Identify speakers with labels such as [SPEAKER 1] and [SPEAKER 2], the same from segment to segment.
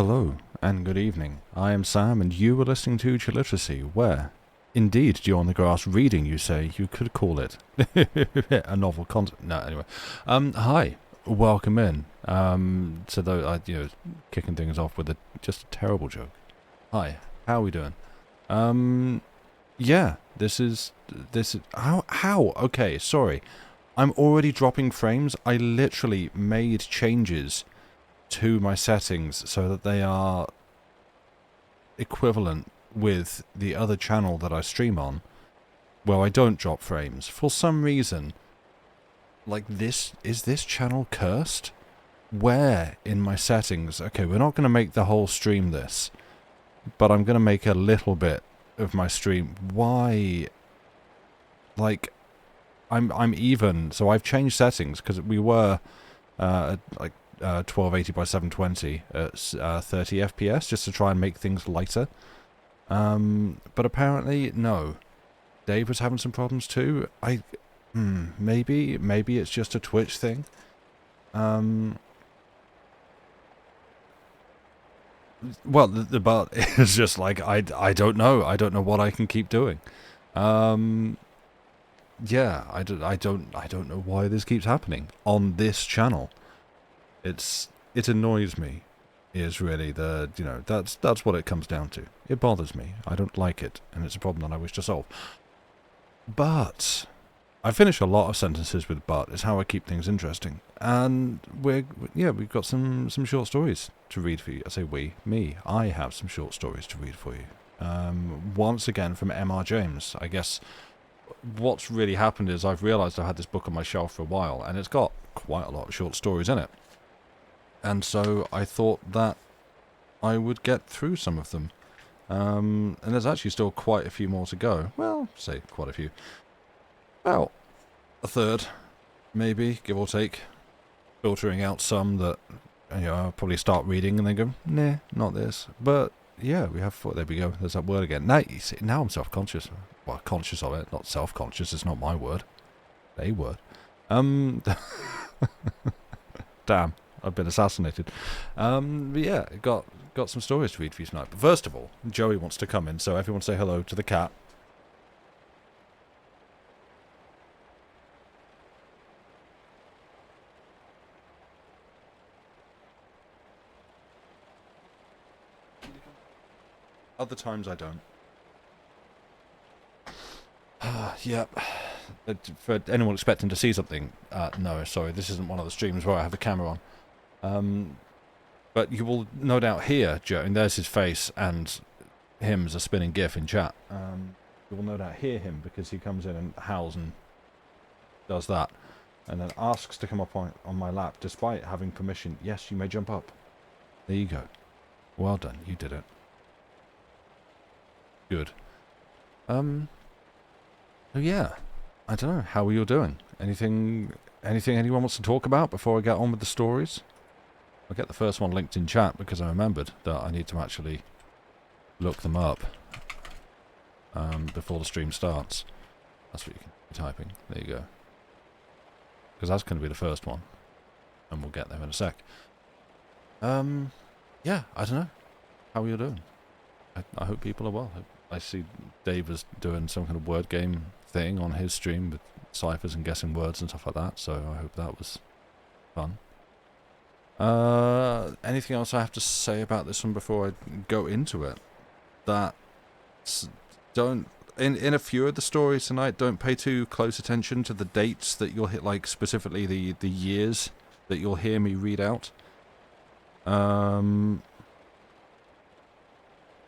[SPEAKER 1] Hello, and good evening. I am Sam, and you are listening to Chilliteracy, where, indeed, Dew on the Grass reading, you say, you could call it. A novel concept. No, anyway. Hi, welcome in. So though, kicking things off with just a terrible joke. Hi, how are we doing? Yeah, this is, how? Okay, sorry. I'm already dropping frames. I literally made changes to my settings so that they are equivalent with the other channel that I stream on, where I don't drop frames. For some reason, like is this channel cursed? Where in my settings? Okay, we're not going to make the whole stream this, but I'm going to make a little bit of my stream. Why? Like, I'm even, so I've changed settings, because we were, 1280 by 720 at 30 FPS, just to try and make things lighter. But apparently, no. Dave was having some problems too. Maybe it's just a Twitch thing. Well, but it's just like, I don't know. I don't know what I can keep doing. Yeah, I don't know why this keeps happening on this channel. It annoys me, is really that's what it comes down to. It bothers me. I don't like it, and it's a problem that I wish to solve. But I finish a lot of sentences with "but." It's how I keep things interesting. And we've got some short stories to read for you. I say me. I have some short stories to read for you. Once again from M.R. James. I guess what's really happened is I've realised I've had this book on my shelf for a while, and it's got quite a lot of short stories in it. And so I thought that I would get through some of them. And there's actually still quite a few more to go. Well, say quite a few. About a third, maybe, give or take. Filtering out some that, I'll probably start reading and then go, nah, not this. But, yeah, we have four. There we go. There's that word again. Now, you see, now I'm self-conscious. Well, conscious of it, not self-conscious. It's not my word. A word. Damn. I've been assassinated. But yeah, got some stories to read for you tonight. But first of all, Joey wants to come in, so everyone say hello to the cat. Other times I don't. Yep. For anyone expecting to see something, no, sorry, this isn't one of the streams where I have a camera on. But you will no doubt hear Joe, and there's his face and him as a spinning gif in chat. You will no doubt hear him because he comes in and howls and does that, and then asks to come up on my lap despite having permission. Yes, you may jump up. There you go. Well done, you did it. Good. Oh yeah, I don't know. How are you doing? Anything anyone wants to talk about before I get on with the stories? I'll get the first one linked in chat because I remembered that I need to actually look them up before the stream starts. That's what you can be typing. There you go. Because that's going to be the first one. And we'll get there in a sec. Yeah, I don't know. How are you doing? I hope people are well. I see Dave is doing some kind of word game thing on his stream with ciphers and guessing words and stuff like that, so I hope that was fun. Anything else I have to say about this one before I go into it? That don't in a few of the stories tonight, don't pay too close attention to the dates that you'll hit, like specifically the years that you'll hear me read out.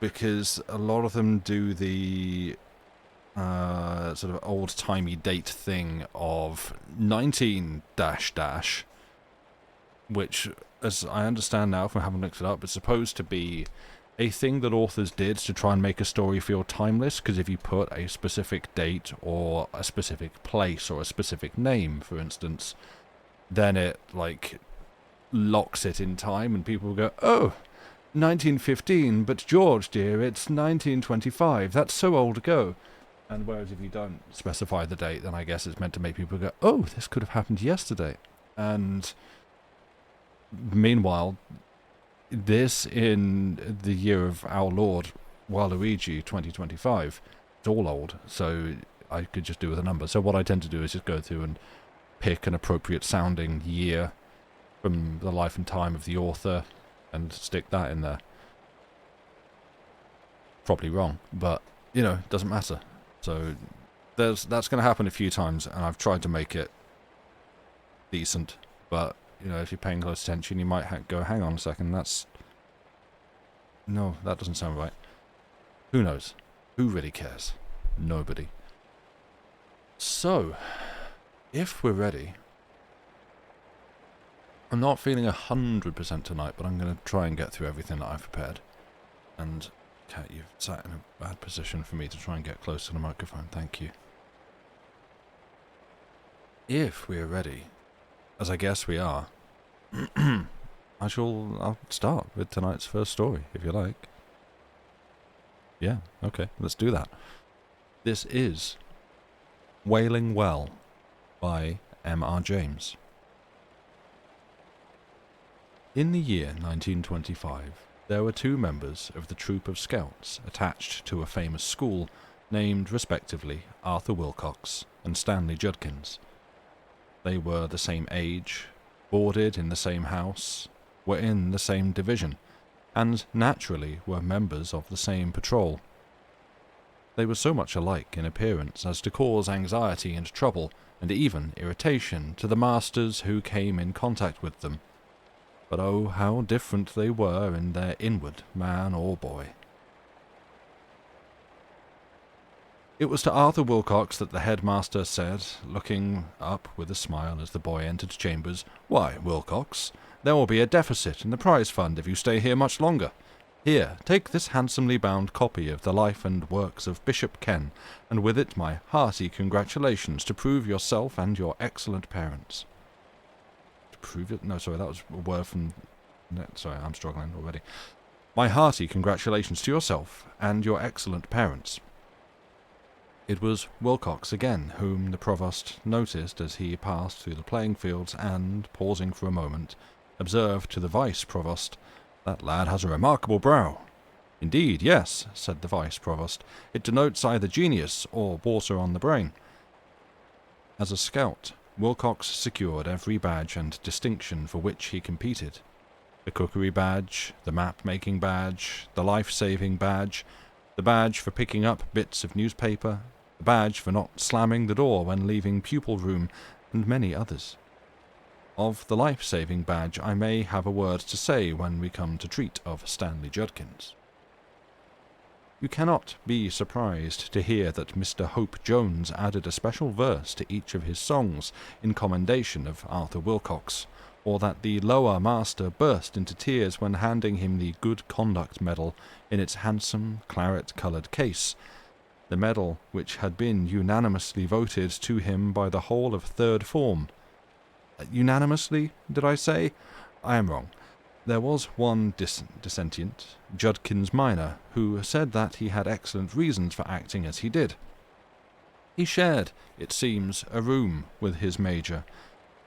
[SPEAKER 1] Because a lot of them do the sort of old-timey date thing of 19 dash dash, which, as I understand now from having looked it up, is supposed to be a thing that authors did to try and make a story feel timeless, because if you put a specific date or a specific place or a specific name, for instance, then it, like, locks it in time and people will go, oh, 1915, but George, dear, it's 1925. That's so old ago. And whereas if you don't specify the date, then I guess it's meant to make people go, oh, this could have happened yesterday. And meanwhile, this in the year of our Lord Waluigi 2025. It's all old, so I could just do with a number. So what I tend to do is just go through and pick an appropriate sounding year from the life and time of the author and stick that in there. Probably wrong, but, you know, it doesn't matter. So that's going to happen a few times, and I've tried to make it decent, but, you know, if you're paying close attention, you might go, hang on a second, no, that doesn't sound right. Who knows? Who really cares? Nobody. So, if we're ready, I'm not feeling 100% tonight, but I'm going to try and get through everything that I've prepared. And, Kat, you've sat in a bad position for me to try and get close to the microphone. Thank you. If we're ready, as I guess we are, I'll start with tonight's first story, if you like. Yeah, okay, let's do that. This is Wailing Well by M.R. James. In the year 1925, there were two members of the troop of scouts attached to a famous school named, respectively, Arthur Wilcox and Stanley Judkins. They were the same age, boarded in the same house, were in the same division, and naturally were members of the same patrol. They were so much alike in appearance as to cause anxiety and trouble, and even irritation, to the masters who came in contact with them. But oh, how different they were in their inward, man or boy. It was to Arthur Wilcox that the headmaster said, looking up with a smile as the boy entered chambers, "Why, Wilcox, there will be a deficit in the prize fund if you stay here much longer. Here, take this handsomely bound copy of the life and works of Bishop Ken, and with it my hearty congratulations to prove yourself and your excellent parents." To prove it? No, sorry, that was a word from... Sorry, I'm struggling already. "My hearty congratulations to yourself and your excellent parents." It was Wilcox again whom the provost noticed as he passed through the playing fields and, pausing for a moment, observed to the vice-provost, "That lad has a remarkable brow." "Indeed, yes," said the vice-provost. "It denotes either genius or water on the brain." As a scout, Wilcox secured every badge and distinction for which he competed. The cookery badge, the map-making badge, the life-saving badge, the badge for picking up bits of newspaper, the badge for not slamming the door when leaving pupil room, and many others. Of the life-saving badge I may have a word to say when we come to treat of Stanley Judkins. You cannot be surprised to hear that Mr. Hope Jones added a special verse to each of his songs in commendation of Arthur Wilcox, or that the lower master burst into tears when handing him the Good Conduct Medal in its handsome claret-coloured case, the medal which had been unanimously voted to him by the whole of third form. Unanimously, did I say? I am wrong. There was one dissentient, Judkins minor, who said that he had excellent reasons for acting as he did. He shared, it seems, a room with his major.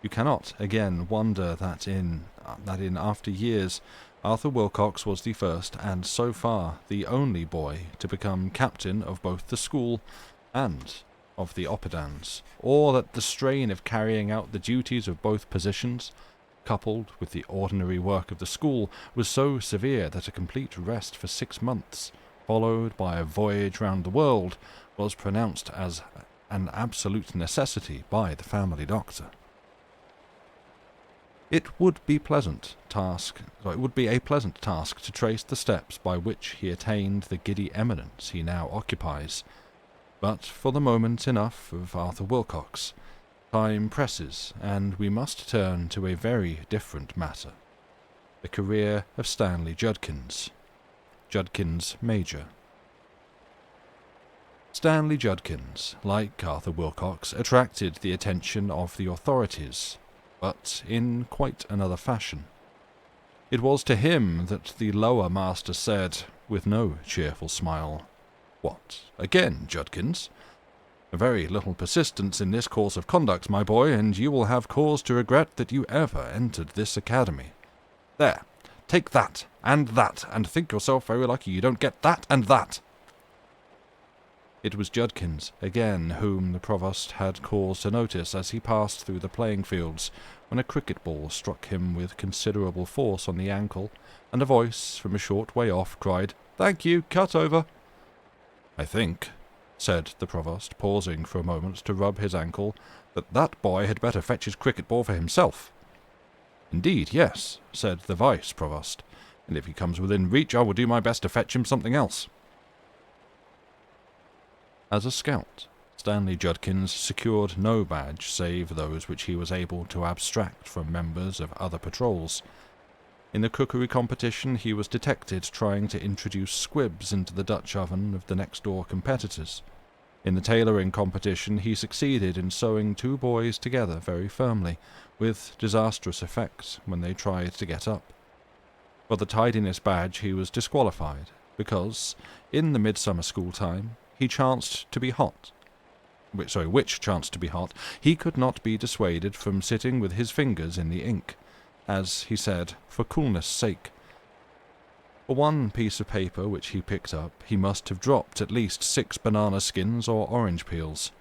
[SPEAKER 1] You cannot again wonder that in after years Arthur Wilcox was the first and so far the only boy to become captain of both the school and of the Oppidans, or that the strain of carrying out the duties of both positions, coupled with the ordinary work of the school, was so severe that a complete rest for 6 months, followed by a voyage round the world, was pronounced as an absolute necessity by the family doctor. It would be a pleasant task to trace the steps by which he attained the giddy eminence he now occupies. But for the moment enough of Arthur Wilcox. Time presses, and we must turn to a very different matter. The career of Stanley Judkins. Judkins Major. Stanley Judkins, like Arthur Wilcox, attracted the attention of the authorities, but in quite another fashion. It was to him that the lower master said, with no cheerful smile, "What, again, Judkins? A very little persistence in this course of conduct, my boy, and you will have cause to regret that you ever entered this academy. There, Take that, and think yourself very lucky you don't get that and that. It was Judkins, again, whom the Provost had cause to notice as he passed through the playing fields, when a cricket ball struck him with considerable force on the ankle, and a voice from a short way off cried, "Thank you, cut over." "I think," said the Provost, pausing for a moment to rub his ankle, that boy had better fetch his cricket ball for himself." "Indeed, yes," said the Vice Provost, "and if he comes within reach I will do my best to fetch him something else." As a scout, Stanley Judkins secured no badge save those which he was able to abstract from members of other patrols. In the cookery competition he was detected trying to introduce squibs into the Dutch oven of the next-door competitors. In the tailoring competition he succeeded in sewing 2 boys together very firmly, with disastrous effects when they tried to get up. For the tidiness badge he was disqualified, because, in the midsummer school time, he chanced to be hot. Which chanced to be hot, he could not be dissuaded from sitting with his fingers in the ink, as he said, for coolness' sake. For one piece of paper which he picked up, he must have dropped at least 6 banana skins or orange peels.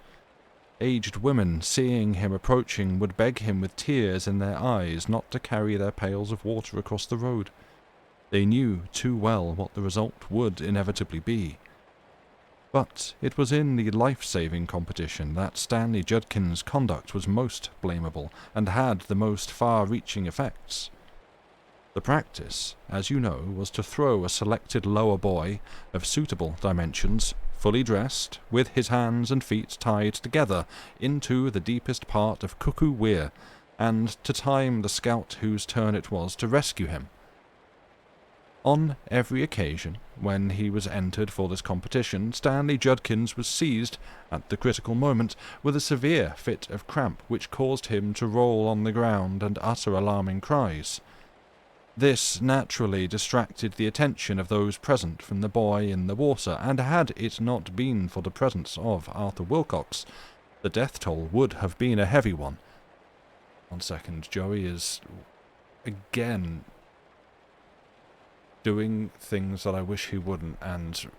[SPEAKER 1] Aged women, seeing him approaching, would beg him with tears in their eyes not to carry their pails of water across the road. They knew too well what the result would inevitably be. But it was in the life-saving competition that Stanley Judkins' conduct was most blamable and had the most far-reaching effects. The practice, as you know, was to throw a selected lower boy of suitable dimensions, fully dressed, with his hands and feet tied together, into the deepest part of Cuckoo Weir, and to time the scout whose turn it was to rescue him. On every occasion, when he was entered for this competition, Stanley Judkins was seized, at the critical moment, with a severe fit of cramp which caused him to roll on the ground and utter alarming cries. This naturally distracted the attention of those present from the boy in the water, and had it not been for the presence of Arthur Wilcox, the death toll would have been a heavy one. 1 second, Joey is again doing things that I wish he wouldn't, and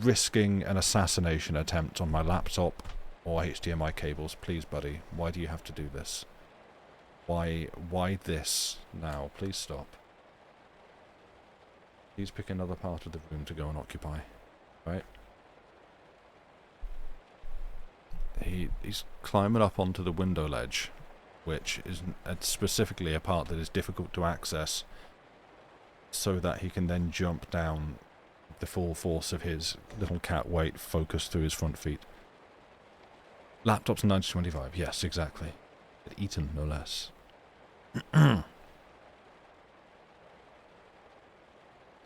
[SPEAKER 1] risking an assassination attempt on my laptop or HDMI cables. Please, buddy, why do you have to do this? Why this now? Please stop. Please pick another part of the room to go and occupy. Right? He's climbing up onto the window ledge, which is specifically a part that is difficult to access, so that he can then jump down the full force of his little cat weight focused through his front feet. Laptop's 9025, yes, exactly. But eaten, no less.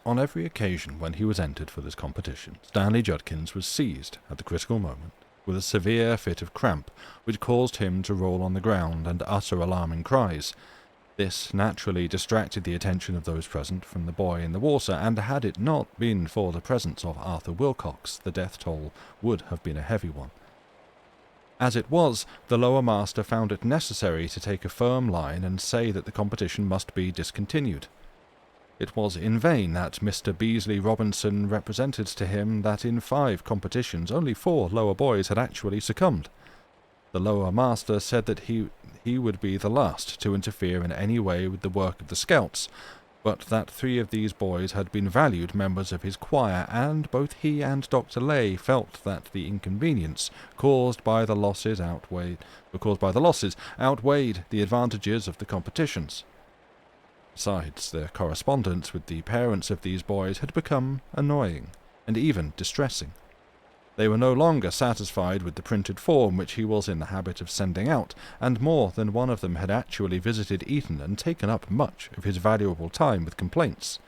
[SPEAKER 1] On every occasion when he was entered for this competition, Stanley Judkins was seized, at the critical moment, with a severe fit of cramp, which caused him to roll on the ground and utter alarming cries. This naturally distracted the attention of those present from the boy in the water, and had it not been for the presence of Arthur Wilcox, the death toll would have been a heavy one. As it was, the lower master found it necessary to take a firm line and say that the competition must be discontinued. It was in vain that Mr. Beasley Robinson represented to him that in 5 competitions only 4 lower boys had actually succumbed. The lower master said that he would be the last to interfere in any way with the work of the scouts, but that 3 of these boys had been valued members of his choir, and both he and Dr. Lay felt that the inconvenience caused by the losses outweighed the advantages of the competitions. Besides, their correspondence with the parents of these boys had become annoying, and even distressing. They were no longer satisfied with the printed form which he was in the habit of sending out, and more than one of them had actually visited Eton and taken up much of his valuable time with complaints.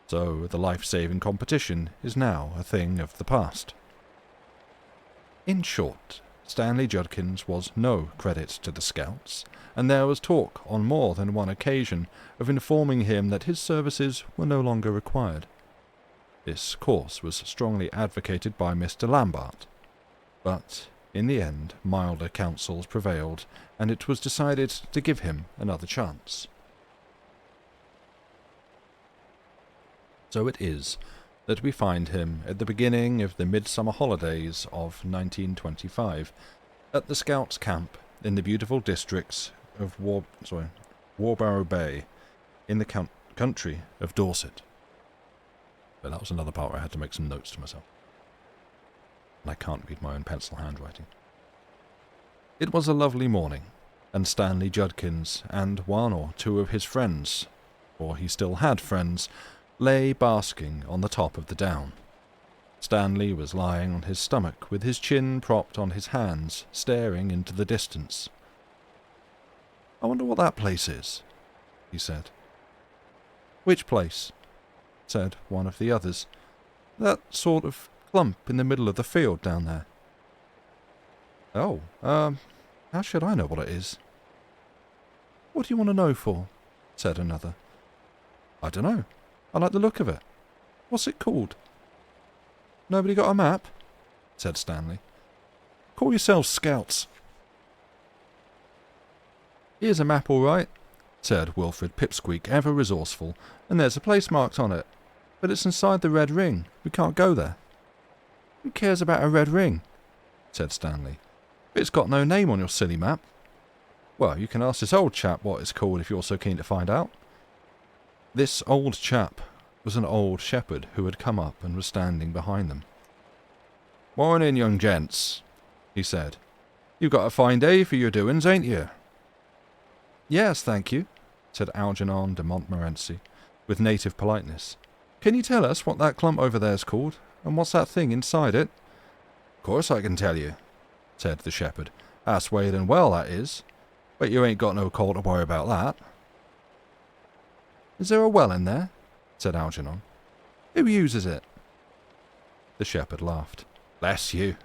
[SPEAKER 1] So the life-saving competition is now a thing of the past. In short, Stanley Judkins was no credit to the Scouts, and there was talk on more than one occasion of informing him that his services were no longer required. This course was strongly advocated by Mr. Lambert, but in the end milder counsels prevailed, and it was decided to give him another chance. So it is that we find him at the beginning of the midsummer holidays of 1925 at the Scouts' camp in the beautiful districts of Warbarrow Bay in the country of Dorset. But that was another part where I had to make some notes to myself. And I can't read my own pencil handwriting. It was a lovely morning, and Stanley Judkins and one or two of his friends, for he still had friends, lay basking on the top of the down. Stanley was lying on his stomach with his chin propped on his hands, staring into the distance. "I wonder what that place is," he said. "Which place?" said one of the others. "That sort of clump in the middle of the field down there." "Oh, how should I know what it is?" "What do you want to know for?" said another. "I dunno. I like the look of it. What's it called?" "Nobody got a map?" said Stanley. "Call yourselves scouts." "Here's a map all right," said Wilfred Pipsqueak, ever resourceful, "and there's a place marked on it. But it's inside the red ring. We can't go there." "Who cares about a red ring?" said Stanley. "It's got no name on your silly map." "Well, you can ask this old chap what it's called if you're so keen to find out." This old chap was an old shepherd who had come up and was standing behind them. "Morning, young gents," he said. "You've got a fine day for your doings, ain't you?" "Yes, thank you," said Algernon de Montmorency, with native politeness. "Can you tell us what that clump over there's called, and what's that thing inside it?" "Course I can tell you," said the shepherd. "That's Wailing Well, that is. But you ain't got no call to worry about that." "Is there a well in there?" said Algernon. "Who uses it?" The shepherd laughed. "Bless you,"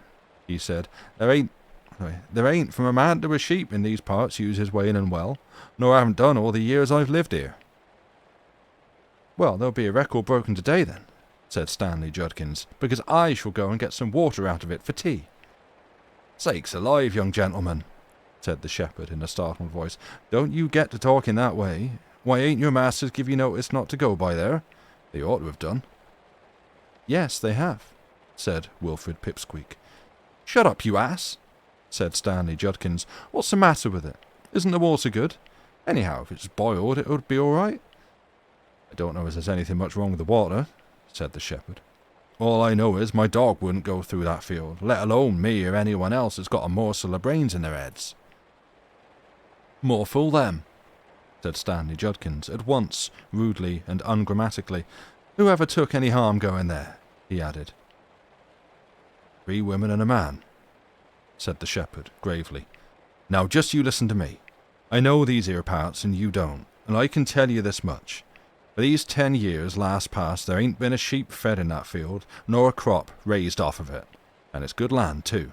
[SPEAKER 1] he said. There ain't from a man to a sheep in these parts uses Wailing Well, nor haven't done all the years I've lived here." "Well, there'll be a record broken today, then," said Stanley Judkins, "because I shall go and get some water out of it for tea." "Sakes alive, young gentleman," said the shepherd in a startled voice. "Don't you get to talking that way. Why, ain't your masters give you notice not to go by there? They ought to have done." "Yes, they have," said Wilfred Pipsqueak. "Shut up, you ass," said Stanley Judkins. "What's the matter with it? Isn't the water good? Anyhow, if it's boiled, it would be all right." "I don't know as there's anything much wrong with the water," said the shepherd. "All I know is my dog wouldn't go through that field, let alone me or anyone else that's got a morsel of brains in their heads." "More fool them," said Stanley Judkins, at once rudely and ungrammatically. "Whoever took any harm going there?" he added. 3 women and a man," said the shepherd gravely. "Now just you listen to me. I know these here parts and you don't, and I can tell you this much. For these 10 years last past there ain't been a sheep fed in that field, nor a crop raised off of it. And it's good land, too.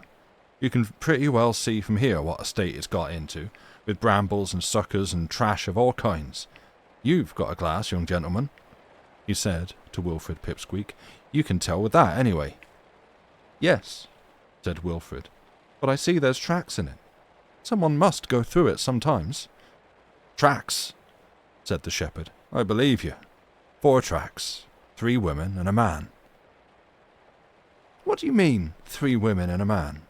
[SPEAKER 1] You can pretty well see from here what a state it's got into, with brambles and suckers and trash of all kinds. You've got a glass, young gentleman," he said to Wilfred Pipsqueak. "You can tell with that, anyway." "Yes," said Wilfred, "but I see there's tracks in it. Someone must go through it sometimes." "Tracks," said the shepherd. "I believe you. 4 tracks, 3 women and a man." "What do you mean, 3 women and a man?"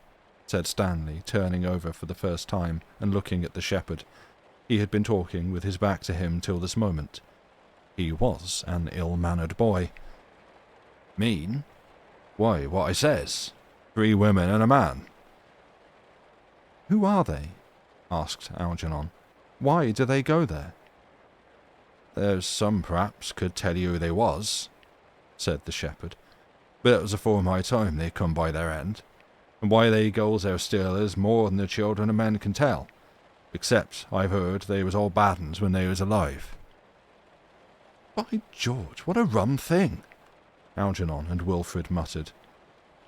[SPEAKER 1] said Stanley, turning over for the first time and looking at the shepherd. He had been talking with his back to him till this moment. He was an ill-mannered boy. "Mean? Why, what I says. 3 women and a man." "Who are they?" asked Algernon. "Why do they go there?" "There's some perhaps could tell you who they was," said the shepherd. "But it was afore my time they come by their end. And why they goes there still is more than the children and men can tell. Except I've heard they was all bad uns when they was alive." "By George, what a rum thing!" Algernon and Wilfred muttered.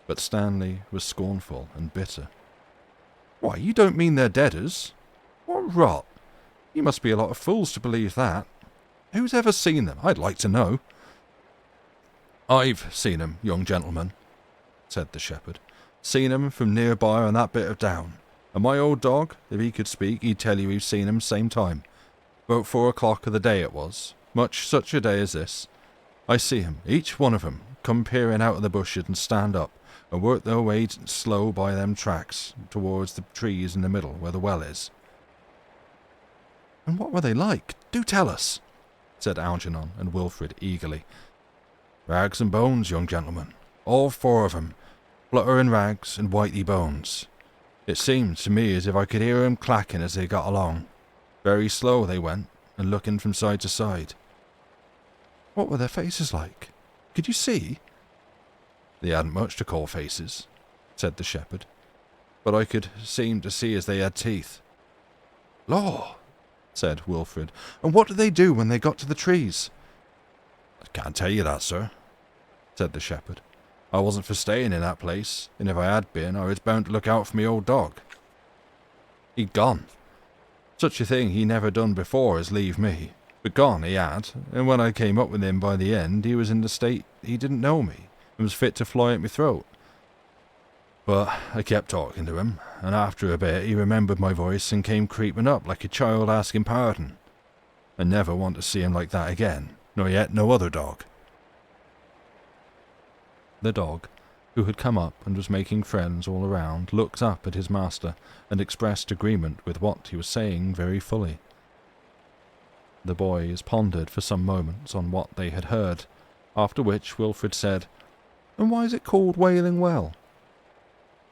[SPEAKER 1] But Stanley was scornful and bitter. "Why, you don't mean they're deaders? What rot! You must be a lot of fools to believe that. Who's ever seen them, I'd like to know?" "I've seen 'em, young gentleman," said the shepherd. "Seen 'em from nearby on that bit of down. And my old dog, if he could speak, he'd tell you he's seen 'em same time. About 4 o'clock of the day it was. Much such a day as this. I see 'em, each one of 'em, come peering out of the bushes and stand up, and work their way slow by them tracks, towards the trees in the middle where the well is." "And what were they like? Do tell us," said Algernon and Wilfred eagerly. "Rags and bones, young gentleman. All four of 'em. Flutter and Rags and Whitey Bones. It seemed to me as if I could hear 'em clacking as they got along. Very slow they went, and looking from side to side." "What were their faces like? Could you see?" "They hadn't much to call faces," said the shepherd, "but I could seem to see as they had teeth." "Law!" said Wilfred. "And what did they do when they got to the trees?" "I can't tell you that, sir," said the shepherd. "I wasn't for staying in that place, and if I had been, I was bound to look out for me old dog. He'd gone. Such a thing he never done before as leave me. But gone he had, and when I came up with him by the end, he was in the state he didn't know me, and was fit to fly at me throat. But I kept talking to him, and after a bit he remembered my voice and came creeping up like a child asking pardon. I never want to see him like that again, nor yet no other dog." The dog, who had come up and was making friends all around, looked up at his master and expressed agreement with what he was saying very fully. The boys pondered for some moments on what they had heard, after which Wilfred said, "And why is it called Wailing Well?"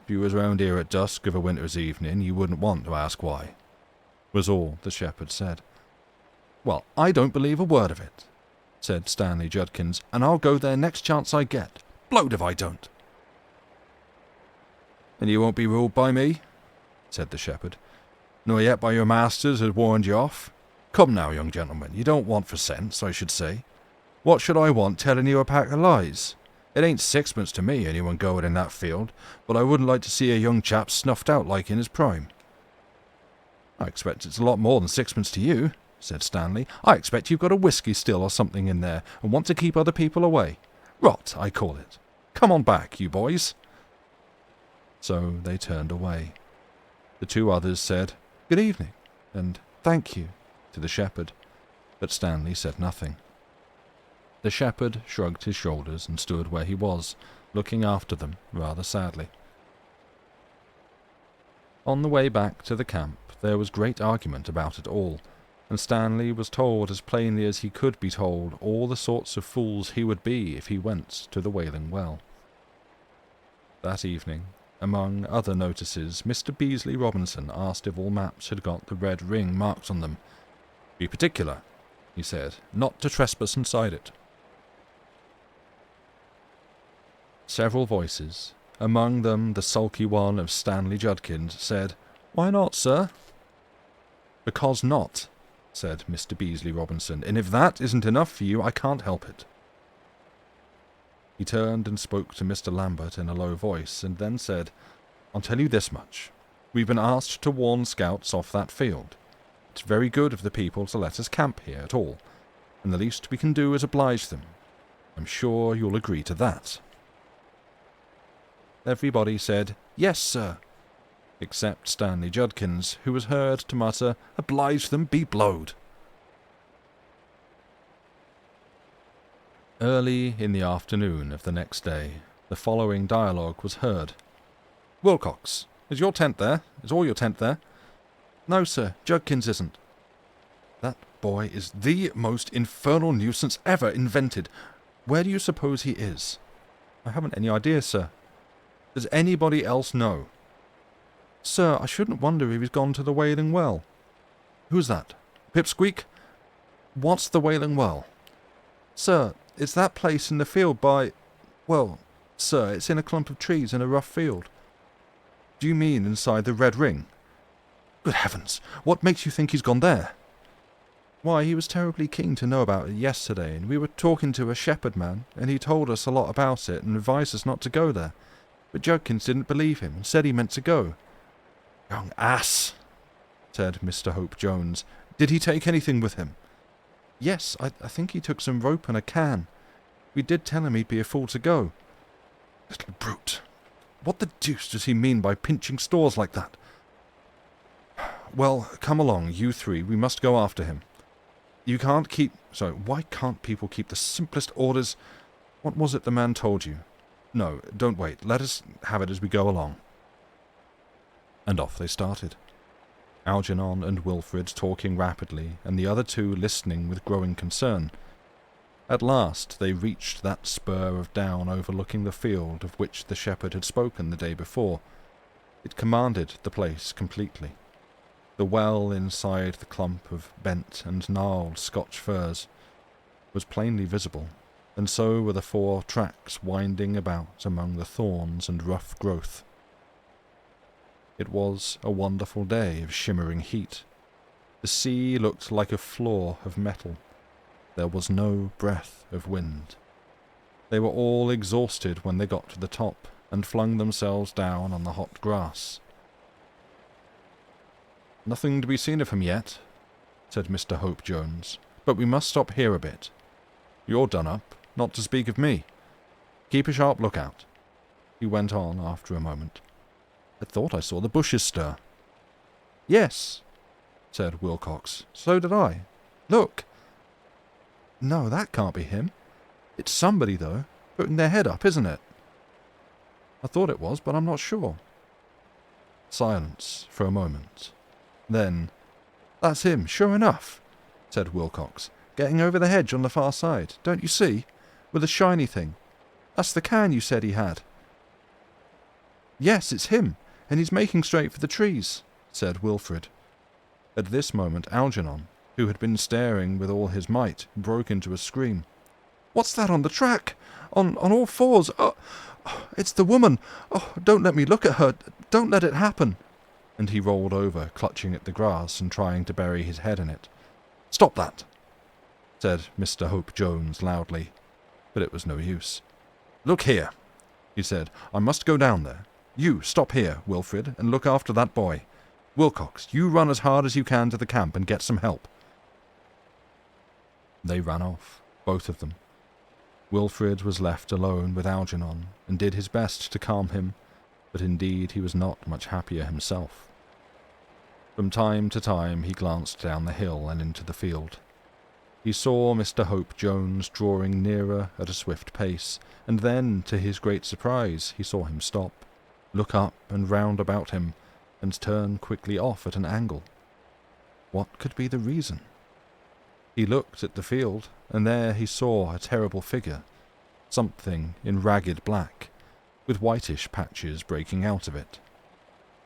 [SPEAKER 1] "If you was round here at dusk of a winter's evening, you wouldn't want to ask why," was all the shepherd said. "Well, I don't believe a word of it," said Stanley Judkins, "and I'll go there next chance I get. Blowed if I don't." "And you won't be ruled by me," said the shepherd, "nor yet by your masters as warned you off. Come now, young gentleman, you don't want for sense, I should say. What should I want telling you a pack of lies? It ain't sixpence to me anyone going in that field, but I wouldn't like to see a young chap snuffed out like in his prime." "I expect it's a lot more than sixpence to you," said Stanley. "I expect you've got a whisky still or something in there, and want to keep other people away. Rot, I call it. Come on back, you boys." So they turned away. The two others said, "Good evening," and "Thank you," to the shepherd, but Stanley said nothing. The shepherd shrugged his shoulders and stood where he was, looking after them rather sadly. On the way back to the camp, there was great argument about it all, and Stanley was told as plainly as he could be told all the sorts of fools he would be if he went to the Wailing Well. That evening, among other notices, Mr. Beasley Robinson asked if all maps had got the red ring marked on them. "Be particular," he said, "not to trespass inside it." Several voices, among them the sulky one of Stanley Judkins, said, "Why not, sir?" "Because not," said Mr. Beasley Robinson, "and if that isn't enough for you, I can't help it." He turned and spoke to Mr. Lambert in a low voice, and then said, "I'll tell you this much. We've been asked to warn scouts off that field. It's very good of the people to let us camp here at all, and the least we can do is oblige them. I'm sure you'll agree to that." Everybody said, "Yes, sir," except Stanley Judkins, who was heard to mutter, "Oblige them, be blowed." Early in the afternoon of the next day, the following dialogue was heard. "Wilcox, is your tent there? Is all your tent there?" "No, sir, Judkins isn't." "That boy is the most infernal nuisance ever invented. Where do you suppose he is?" "I haven't any idea, sir." "Does anybody else know?" "Sir, I shouldn't wonder if he's gone to the Wailing Well." "Who's that? Pipsqueak? What's the Wailing Well?" "Sir, it's that place in the field by... Well, sir, it's in a clump of trees in a rough field." "Do you mean inside the Red Ring?" "Good heavens! What makes you think he's gone there?" "Why, he was terribly keen to know about it yesterday, and we were talking to a shepherd man, and he told us a lot about it and advised us not to go there. But Judkins didn't believe him and said he meant to go." "Young ass!" said Mr. Hope Jones. "Did he take anything with him?" "Yes, I think he took some rope and a can. We did tell him he'd be a fool to go." "Little brute! What the deuce does he mean by pinching stores like that?" "Well, come along, you three. We must go after him." You can't keep... Sorry, why can't people keep the simplest orders? What was it the man told you? No, don't wait. Let us have it as we go along. And off they started. Algernon and Wilfred talking rapidly, and the other two listening with growing concern. At last they reached that spur of down overlooking the field of which the shepherd had spoken the day before. It commanded the place completely. The well inside the clump of bent and gnarled Scotch firs was plainly visible, and so were the 4 tracks winding about among the thorns and rough growth. It was a wonderful day of shimmering heat. The sea looked like a floor of metal. There was no breath of wind. They were all exhausted when they got to the top, and flung themselves down on the hot grass. "Nothing to be seen of him yet," said Mr. Hope Jones, "but we must stop here a bit. You're done up, not to speak of me. Keep a sharp lookout," he went on after a moment. "I thought I saw the bushes stir." "Yes," said Wilcox, "so did I. Look." "No, that can't be him. It's somebody, though, putting their head up, isn't it?" "I thought it was, but I'm not sure." Silence for a moment. Then, "That's him, sure enough," said Wilcox, "getting over the hedge on the far side. Don't you see? With a shiny thing. That's the can you said he had." "Yes, it's him, and he's making straight for the trees," said Wilfred. At this moment Algernon, who had been staring with all his might, broke into a scream. "What's that on the track? On all fours? Oh, it's the woman! Oh, don't let me look at her! Don't let it happen!" And he rolled over, clutching at the grass and trying to bury his head in it. "Stop that!" said Mr. Hope Jones loudly, but it was no use. "Look here," he said, "I must go down there. You stop here, Wilfred, and look after that boy. Wilcox, you run as hard as you can to the camp and get some help." They ran off, both of them. Wilfred was left alone with Algernon, and did his best to calm him, but indeed he was not much happier himself. From time to time he glanced down the hill and into the field. He saw Mr. Hope Jones drawing nearer at a swift pace, and then, to his great surprise, he saw him stop, look up and round about him, and turn quickly off at an angle. What could be the reason? He looked at the field, and there he saw a terrible figure, something in ragged black, with whitish patches breaking out of it.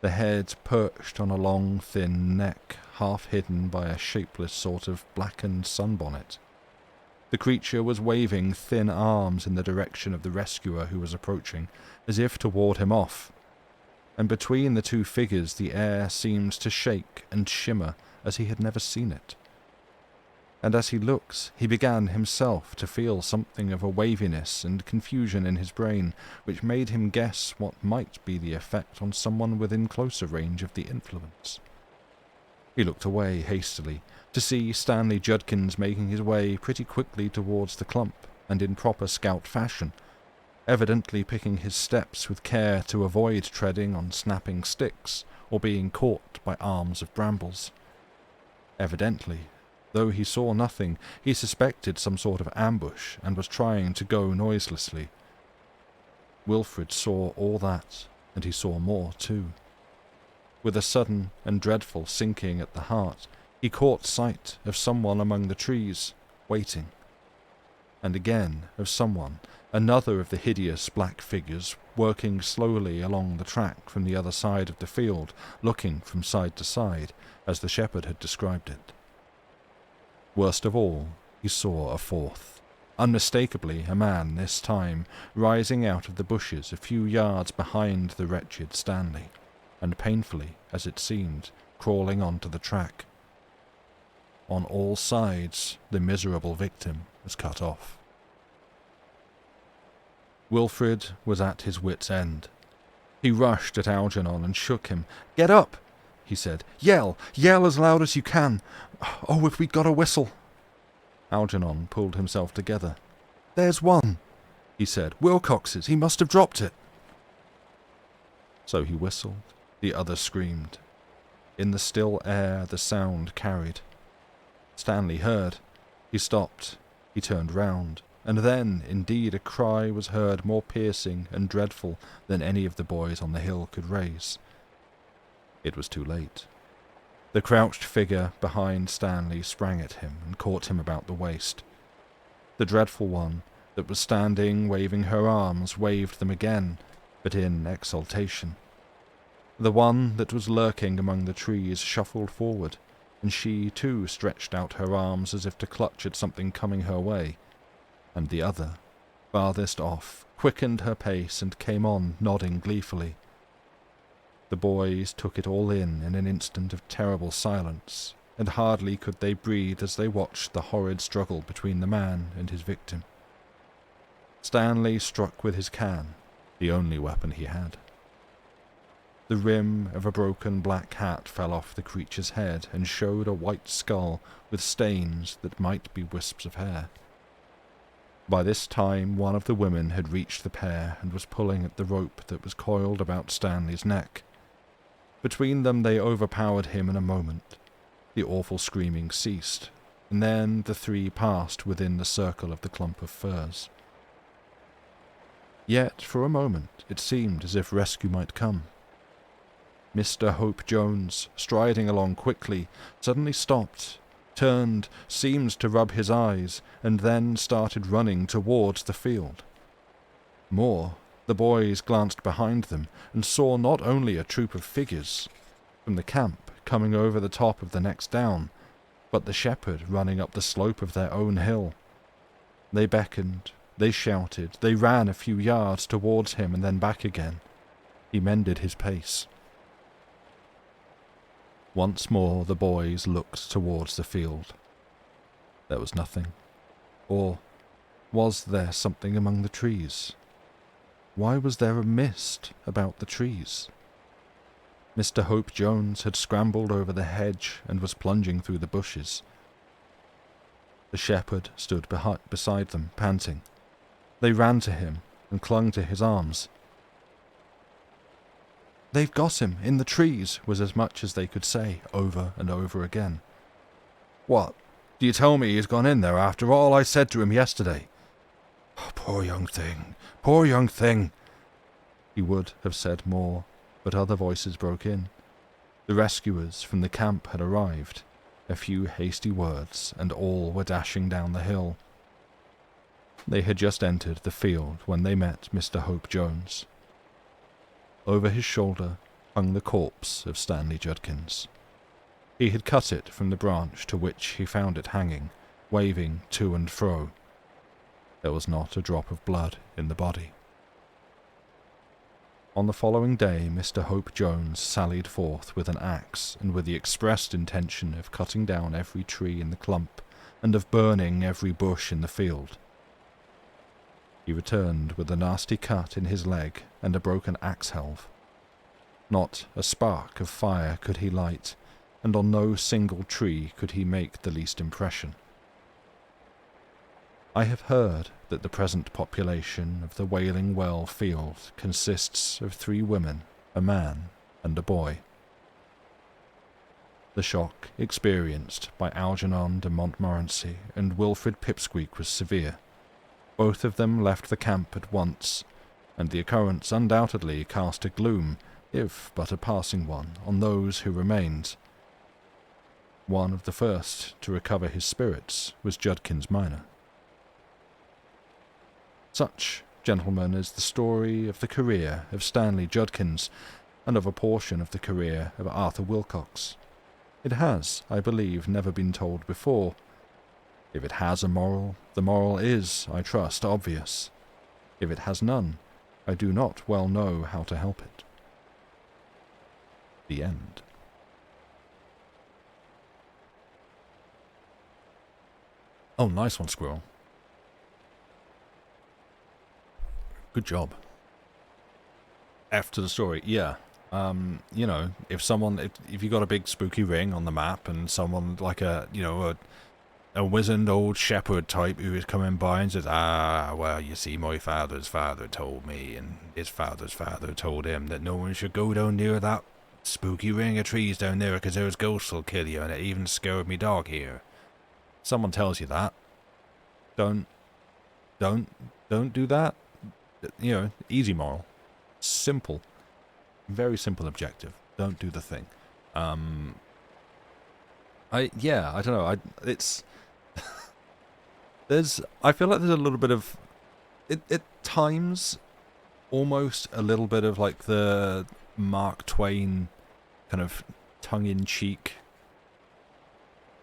[SPEAKER 1] The head perched on a long, thin neck, half hidden by a shapeless sort of blackened sunbonnet. The creature was waving thin arms in the direction of the rescuer who was approaching, as if to ward him off. And between the two figures the air seemed to shake and shimmer as he had never seen it. And as he looked, he began himself to feel something of a waviness and confusion in his brain, which made him guess what might be the effect on someone within closer range of the influence. He looked away hastily, to see Stanley Judkins making his way pretty quickly towards the clump, and in proper scout fashion, evidently picking his steps with care to avoid treading on snapping sticks or being caught by arms of brambles. Evidently, though he saw nothing, he suspected some sort of ambush and was trying to go noiselessly. Wilfred saw all that, and he saw more too. With a sudden and dreadful sinking at the heart, he caught sight of someone among the trees, waiting. And again of someone, another of the hideous black figures, working slowly along the track from the other side of the field, looking from side to side, as the shepherd had described it. Worst of all, he saw a fourth, unmistakably a man this time, rising out of the bushes a few yards behind the wretched Stanley, and painfully, as it seemed, crawling onto the track. On all sides, the miserable victim was cut off. Wilfred was at his wit's end. He rushed at Algernon and shook him. "Get up!" he said. "Yell! Yell as loud as you can! Oh, if we'd got a whistle!" Algernon pulled himself together. "There's one," he said. "Wilcox's. He must have dropped it." So he whistled. The other screamed. In the still air the sound carried. Stanley heard, He stopped, he turned round, and then, indeed, a cry was heard more piercing and dreadful than any of the boys on the hill could raise. It was too late. The crouched figure behind Stanley sprang at him and caught him about the waist. The dreadful one that was standing waving her arms waved them again, but in exultation. The one that was lurking among the trees shuffled forward, and she too stretched out her arms as if to clutch at something coming her way, and the other, farthest off, quickened her pace and came on, nodding gleefully. The boys took it all in an instant of terrible silence, and hardly could they breathe as they watched the horrid struggle between the man and his victim. Stanley struck with his can, the only weapon he had. The rim of a broken black hat fell off the creature's head and showed a white skull with stains that might be wisps of hair. By this time one of the women had reached the pair and was pulling at the rope that was coiled about Stanley's neck. Between them they overpowered him in a moment. The awful screaming ceased, and then the three passed within the circle of the clump of firs. Yet, for a moment, it seemed as if rescue might come. Mr. Hope Jones, striding along quickly, suddenly stopped, turned, seemed to rub his eyes, and then started running towards the field. More, the boys glanced behind them and saw not only a troop of figures from the camp coming over the top of the next down, but the shepherd running up the slope of their own hill. They beckoned, they shouted, they ran a few yards towards him and then back again. He mended his pace. Once more the boys looked towards the field. There was nothing. Or was there something among the trees? Why was there a mist about the trees? Mr. Hope Jones had scrambled over the hedge and was plunging through the bushes. The shepherd stood beside them, panting. They ran to him and clung to his arms. "They've got him, in the trees," was as much as they could say, over and over again. "What? Do you tell me he's gone in there after all I said to him yesterday?" "Oh, poor young thing, poor young thing." He would have said more, but other voices broke in. The rescuers from the camp had arrived. A few hasty words, and all were dashing down the hill. They had just entered the field when they met Mr. Hope Jones. Over his shoulder hung the corpse of Stanley Judkins. He had cut it from the branch to which he found it hanging, waving to and fro. There was not a drop of blood in the body. On the following day, Mr. Hope Jones sallied forth with an axe and with the expressed intention of cutting down every tree in the clump and of burning every bush in the field. He returned with a nasty cut in his leg and a broken axe helve. Not a spark of fire could he light, and on no single tree could he make the least impression. I have heard that the present population of the Wailing Well field consists of 3 women, a man, and a boy. The shock experienced by Algernon de Montmorency and Wilfred Pipsqueak was severe. Both of them left the camp at once, and the occurrence undoubtedly cast a gloom, if but a passing one, on those who remained. One of the first to recover his spirits was Judkins minor. Such, gentlemen, is the story of the career of Stanley Judkins, and of a portion of the career of Arthur Wilcox. It has, I believe, never been told before. If it has a moral, the moral is, I trust, obvious. If it has none, I do not well know how to help it. The end. Oh, nice one, Squirrel. Good job. After the story, yeah. You know, if you got a big spooky ring on the map and someone like a wizened old shepherd type who is coming by and says, well, you see, my father's father told me, and his father's father told him that no one should go down near that spooky ring of trees down there because those ghosts will kill you, and it even scared me dog here. Someone tells you that, Don't, don't, don't do that. You know, easy moral. Simple. Very simple objective. Don't do the thing. I don't know. It's I feel like there's a little bit of it at times, almost a little bit of like the Mark Twain kind of tongue-in-cheek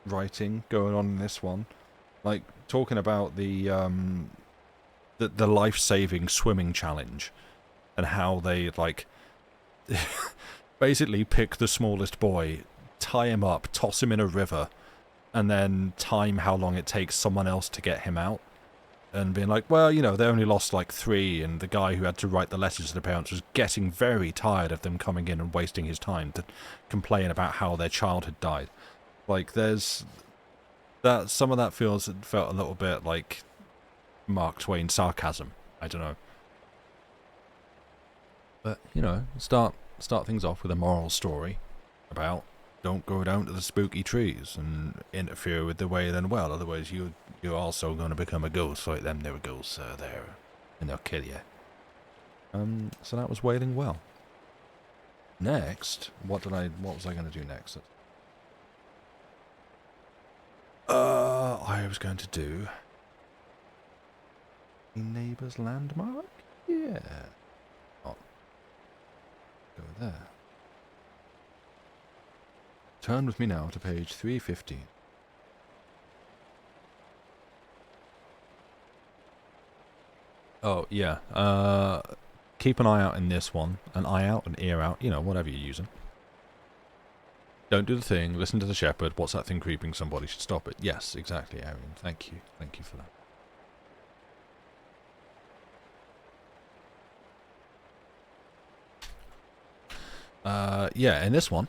[SPEAKER 1] writing going on in this one, like talking about the life-saving swimming challenge and how they like basically pick the smallest boy, tie him up, toss him in a river, and then time how long it takes someone else to get him out. And being like, well, you know, they only lost like 3, and the guy who had to write the letters to the parents was getting very tired of them coming in and wasting his time to complain about how their child had died. Like, there's that, some of that felt a little bit like Mark Twain sarcasm. I don't know. But, you know, start things off with a moral story about don't go down to the spooky trees and interfere with the Wailing Well, otherwise you're also going to become a ghost like them there ghosts there, and they'll kill you. So that was Wailing Well. Next, what was I going to do next? I was going to do a Neighbour's landmark? Yeah. Oh. Go there. Turn with me now to page 315. Oh, yeah. Keep an eye out in this one. An eye out, an ear out, you know, whatever you're using. Don't do the thing, listen to the shepherd. What's that thing creeping? Somebody should stop it. Yes, exactly, Arian. Thank you. Thank you for that. Yeah, in this one,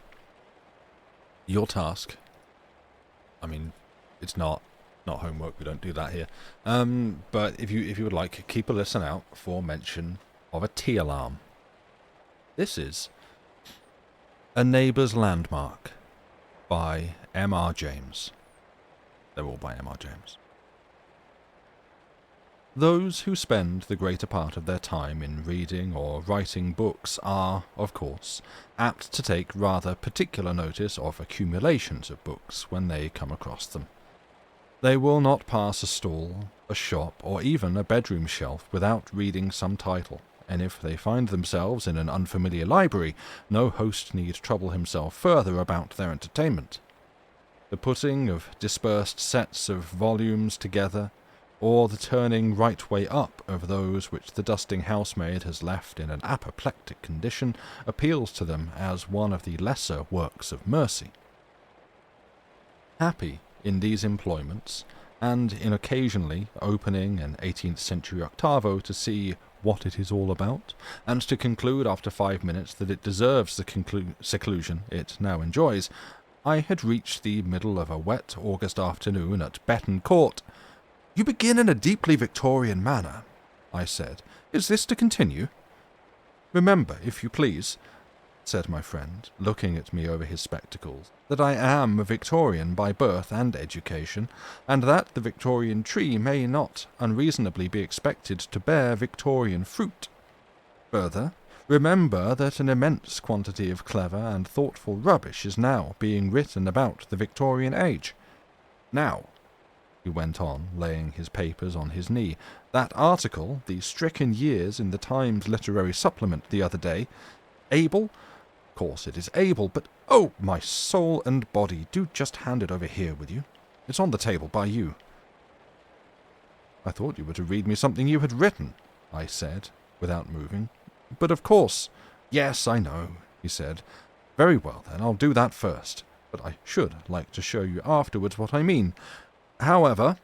[SPEAKER 1] your task, I mean, it's not homework, we don't do that here, but if you would like, keep a listen out for mention of a tea alarm. This is A Neighbour's Landmark by M.R. James. They're all by M.R. James. Those who spend the greater part of their time in reading or writing books are, of course, apt to take rather particular notice of accumulations of books when they come across them. They will not pass a stall, a shop, or even a bedroom shelf without reading some title, and if they find themselves in an unfamiliar library, no host need trouble himself further about their entertainment. The putting of dispersed sets of volumes together, or the turning right way up of those which the dusting housemaid has left in an apoplectic condition, appeals to them as one of the lesser works of mercy. Happy in these employments, and in occasionally opening an 18th century octavo to see what it is all about, and to conclude after 5 minutes that it deserves the seclusion it now enjoys, I had reached the middle of a wet August afternoon at Betton Court. "You begin in a deeply Victorian manner," I said. "Is this to continue?" "Remember, if you please," said my friend, looking at me over his spectacles, "that I am a Victorian by birth and education, and that the Victorian tree may not unreasonably be expected to bear Victorian fruit. Further, remember that an immense quantity of clever and thoughtful rubbish is now being written about the Victorian age. Now," he went on, laying his papers on his knee, "that article, the stricken years in the Times Literary Supplement the other day, able? Of course it is able, but oh, my soul and body, do just hand it over here with you. It's on the table by you." "I thought you were to read me something you had written," I said, without moving. "But of course—" "Yes, I know," he said. "Very well, then, I'll do that first, but I should like to show you afterwards what I mean. However,"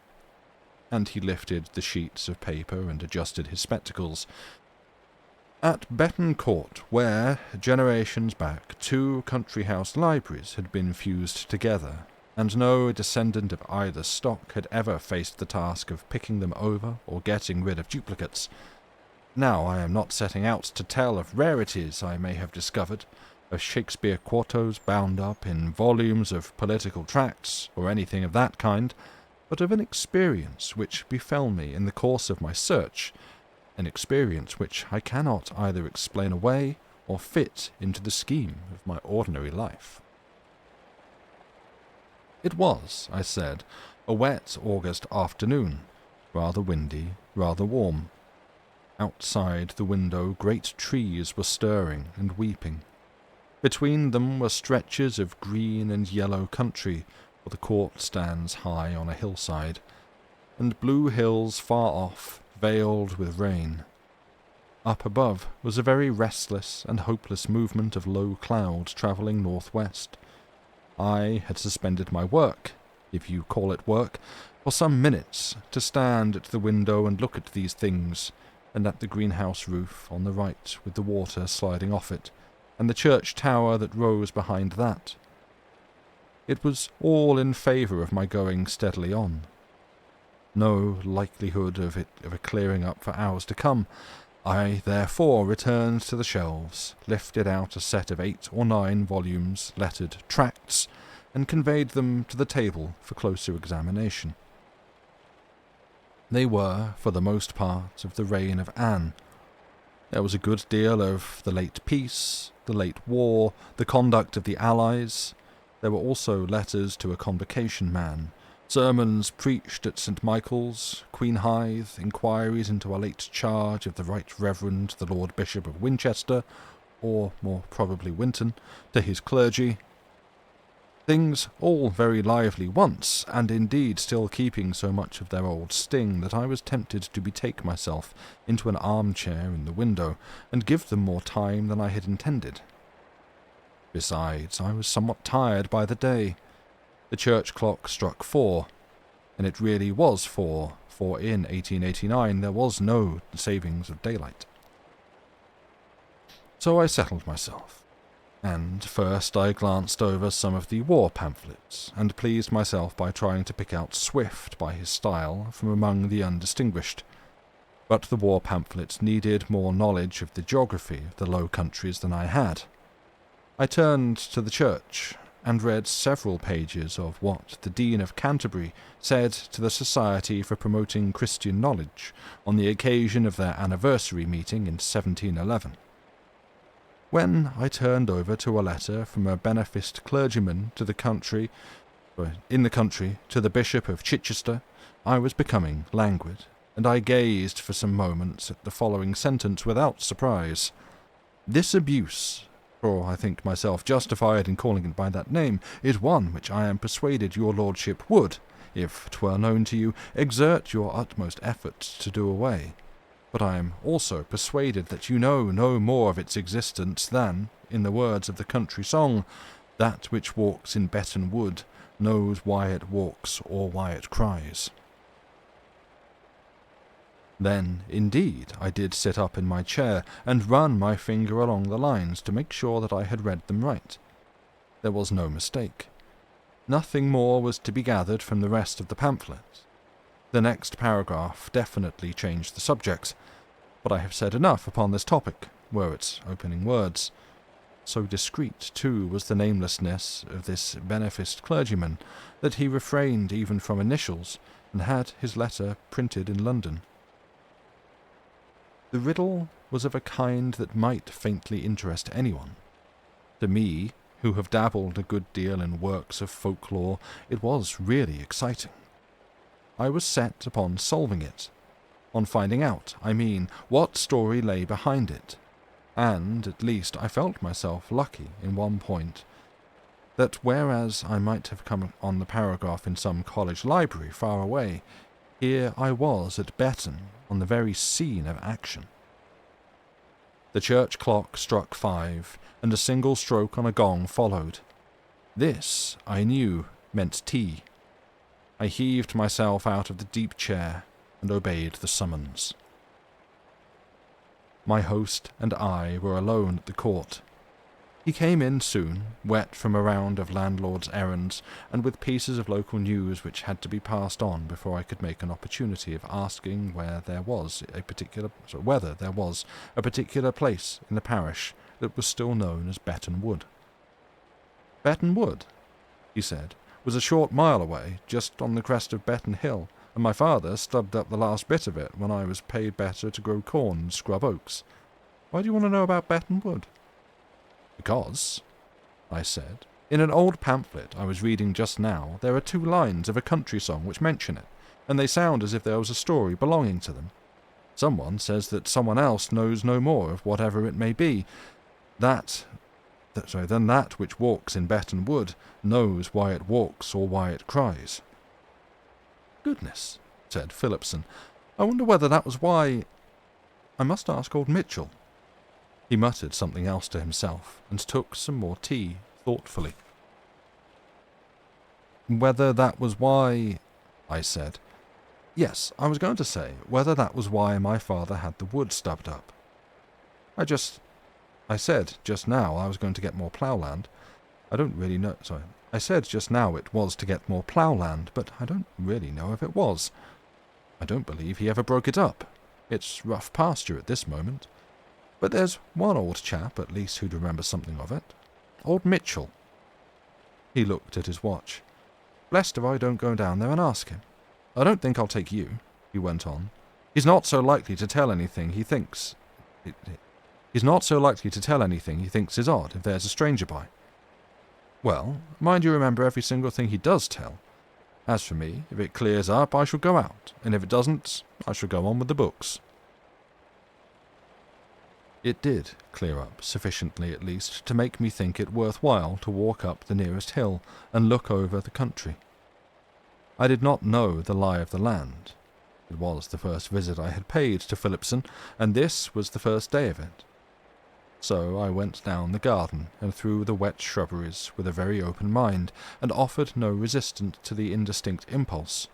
[SPEAKER 1] and he lifted the sheets of paper and adjusted his spectacles, "at Betton Court, where, generations back, 2 country-house libraries had been fused together, and no descendant of either stock had ever faced the task of picking them over or getting rid of duplicates. Now I am not setting out to tell of rarities I may have discovered, of Shakespeare quartos bound up in volumes of political tracts, or anything of that kind. but of an experience which befell me in the course of my search, an experience which I cannot either explain away or fit into the scheme of my ordinary life. It was, I said, a wet August afternoon, rather windy, rather warm. Outside the window great trees were stirring and weeping. Between them were stretches of green and yellow country, for the court stands high on a hillside, and blue hills far off, veiled with rain. Up above was a very restless and hopeless movement of low clouds travelling northwest. I had suspended my work, if you call it work, for some minutes, to stand at the window and look at these things, and at the greenhouse roof on the right with the water sliding off it, and the church tower that rose behind that. It was all in favour of my going steadily on. No likelihood of a clearing up for hours to come. I therefore returned to the shelves, lifted out a set of 8 or 9 volumes, lettered tracts, and conveyed them to the table for closer examination. They were, for the most part, of the reign of Anne. There was a good deal of the late peace, the late war, the conduct of the Allies. There were also letters to a convocation man, sermons preached at St. Michael's, Queen Hythe, inquiries into a late charge of the Right Reverend the Lord Bishop of Winchester, or more probably Winton, to his clergy. Things all very lively once, and indeed still keeping so much of their old sting that I was tempted to betake myself into an armchair in the window, and give them more time than I had intended. Besides, I was somewhat tired by the day. The church clock struck 4, and it really was 4, for in 1889 there was no savings of daylight. So I settled myself, and first I glanced over some of the war pamphlets, and pleased myself by trying to pick out Swift by his style from among the undistinguished. But the war pamphlets needed more knowledge of the geography of the Low Countries than I had. I turned to the church, and read several pages of what the Dean of Canterbury said to the Society for Promoting Christian Knowledge on the occasion of their anniversary meeting in 1711. When I turned over to a letter from a beneficed clergyman in the country to the Bishop of Chichester, I was becoming languid, and I gazed for some moments at the following sentence without surprise. This abuse, for I think myself justified in calling it by that name, is one which I am persuaded your lordship would, if 'twere known to you, exert your utmost efforts to do away. But I am also persuaded that you know no more of its existence than, in the words of the country song, that which walks in Betton Wood knows why it walks or why it cries. Then, indeed, I did sit up in my chair and run my finger along the lines to make sure that I had read them right. There was no mistake. Nothing more was to be gathered from the rest of the pamphlet. The next paragraph definitely changed the subjects, but I have said enough upon this topic, were its opening words. So discreet, too, was the namelessness of this beneficed clergyman, that he refrained even from initials, and had his letter printed in London. The riddle was of a kind that might faintly interest anyone. To me, who have dabbled a good deal in works of folklore, it was really exciting. I was set upon solving it, on finding out, I mean, what story lay behind it, and at least I felt myself lucky in one point, that whereas I might have come on the paragraph in some college library far away, here I was at Betton, on the very scene of action. The church clock struck 5, and a single stroke on a gong followed. This, I knew, meant tea. I heaved myself out of the deep chair and obeyed the summons. My host and I were alone at the court. He came in soon, wet from a round of landlord's errands, and with pieces of local news which had to be passed on before I could make an opportunity of asking whether there was a particular place in the parish that was still known as Betton Wood. Betton Wood, he said. was a short mile away, just on the crest of Betton Hill, and my father stubbed up the last bit of it when I was paid better to grow corn and scrub oaks. Why do you want to know about Betton Wood? Because, I said, in an old pamphlet I was reading just now, there are 2 lines of a country song which mention it, and they sound as if there was a story belonging to them. Someone says that someone else knows no more of whatever it may be, than that which walks in Betton Wood knows why it walks or why it cries. Goodness, said Phillipson. I wonder whether that was why... I must ask old Mitchell. He muttered something else to himself, and took some more tea, thoughtfully. Whether that was why... I said. Yes, I was going to say, whether that was why my father had the wood stubbed up. I said just now I was going to get more ploughland. I said just now it was to get more ploughland, but I don't really know if it was. I don't believe he ever broke it up. It's rough pasture at this moment. But there's one old chap, at least, who'd remember something of it. Old Mitchell. He looked at his watch. Blessed if I don't go down there and ask him. I don't think I'll take you, he went on. He's not so likely to tell anything he thinks... He's not so likely to tell anything he thinks is odd if there's a stranger by. Well, mind you remember every single thing he does tell. As for me, if it clears up, I shall go out, and if it doesn't, I shall go on with the books. It did clear up, sufficiently at least, to make me think it worthwhile to walk up the nearest hill and look over the country. I did not know the lie of the land. It was the first visit I had paid to Phillipson, and this was the first day of it. So I went down the garden and through the wet shrubberies with a very open mind, and offered no resistance to the indistinct impulse.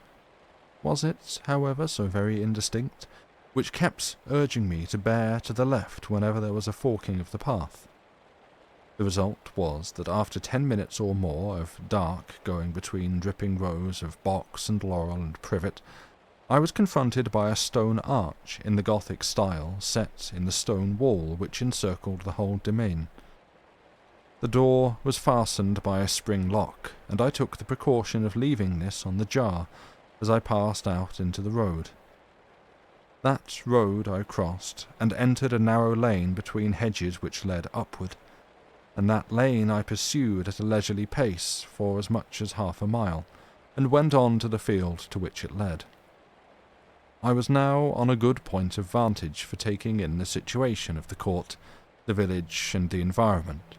[SPEAKER 1] Was it, however, so very indistinct, which kept urging me to bear to the left whenever there was a forking of the path? The result was that after 10 minutes or more of dark going between dripping rows of box and laurel and privet, I was confronted by a stone arch in the Gothic style set in the stone wall which encircled the whole domain. The door was fastened by a spring lock, and I took the precaution of leaving this on the jar as I passed out into the road. That road I crossed, and entered a narrow lane between hedges which led upward, and that lane I pursued at a leisurely pace for as much as half a mile, and went on to the field to which it led. I was now on a good point of vantage for taking in the situation of the court, the village, and the environment,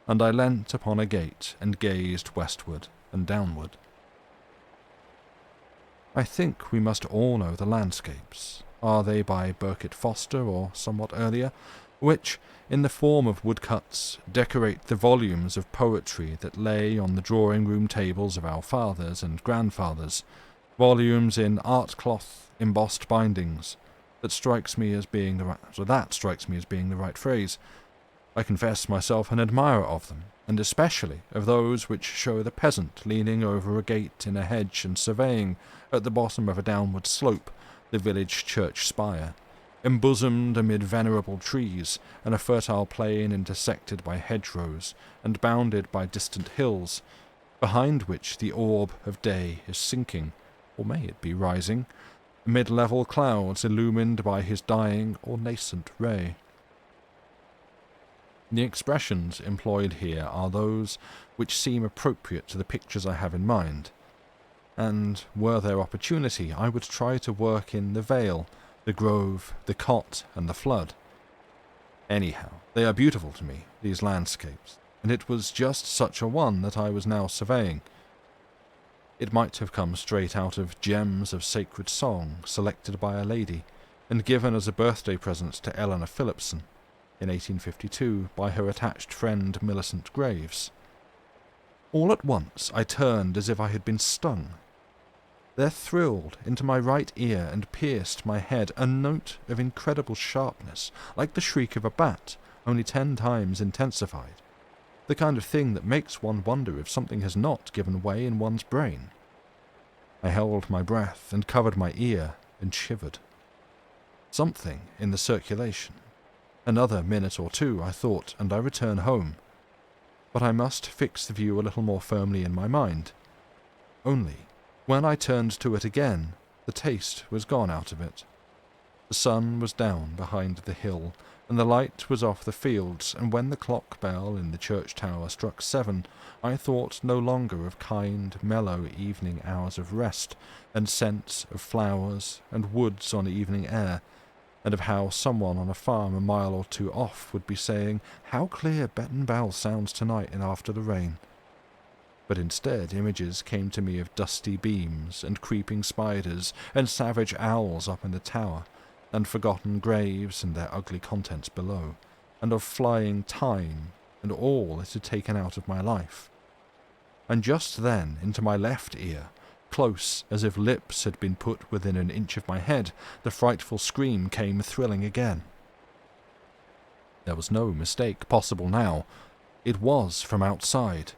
[SPEAKER 1] and I leant upon a gate and gazed westward and downward. I think we must all know the landscapes, are they by Burkitt Foster or somewhat earlier, which, in the form of woodcuts, decorate the volumes of poetry that lay on the drawing-room tables of our fathers and grandfathers, volumes in art-cloth, embossed bindings. That strikes me as being the right phrase. I confess myself an admirer of them, and especially of those which show the peasant leaning over a gate in a hedge and surveying, at the bottom of a downward slope, the village church spire, embosomed amid venerable trees, and a fertile plain intersected by hedgerows, and bounded by distant hills, behind which the orb of day is sinking, or may it be rising, amid level clouds illumined by his dying or nascent ray. The expressions employed here are those which seem appropriate to the pictures I have in mind, and, were there opportunity, I would try to work in the vale, the grove, the cot, and the flood. Anyhow, they are beautiful to me, these landscapes, and it was just such a one that I was now surveying. It might have come straight out of Gems of Sacred Song, selected by a lady, and given as a birthday present to Eleanor Phillipson, in 1852, by her attached friend Millicent Graves. All at once I turned as if I had been stung. There thrilled into my right ear and pierced my head a note of incredible sharpness, like the shriek of a bat, only 10 times intensified. The kind of thing that makes one wonder if something has not given way in one's brain. I held my breath and covered my ear and shivered. Something in the circulation. Another minute or 2, I thought, and I return home. But I must fix the view a little more firmly in my mind. Only, when I turned to it again, the taste was gone out of it. The sun was down behind the hill, and the light was off the fields, and when the clock bell in the church tower struck 7, I thought no longer of kind, mellow evening hours of rest, and scents of flowers, and woods on evening air, and of how someone on a farm a mile or 2 off would be saying, "How clear Betton Bow sounds tonight and after the rain." But instead images came to me of dusty beams, and creeping spiders, and savage owls up in the tower, and forgotten graves and their ugly contents below, and of flying time, and all it had taken out of my life. And just then, into my left ear, close as if lips had been put within an inch of my head, the frightful scream came thrilling again. There was no mistake possible now. It was from outside.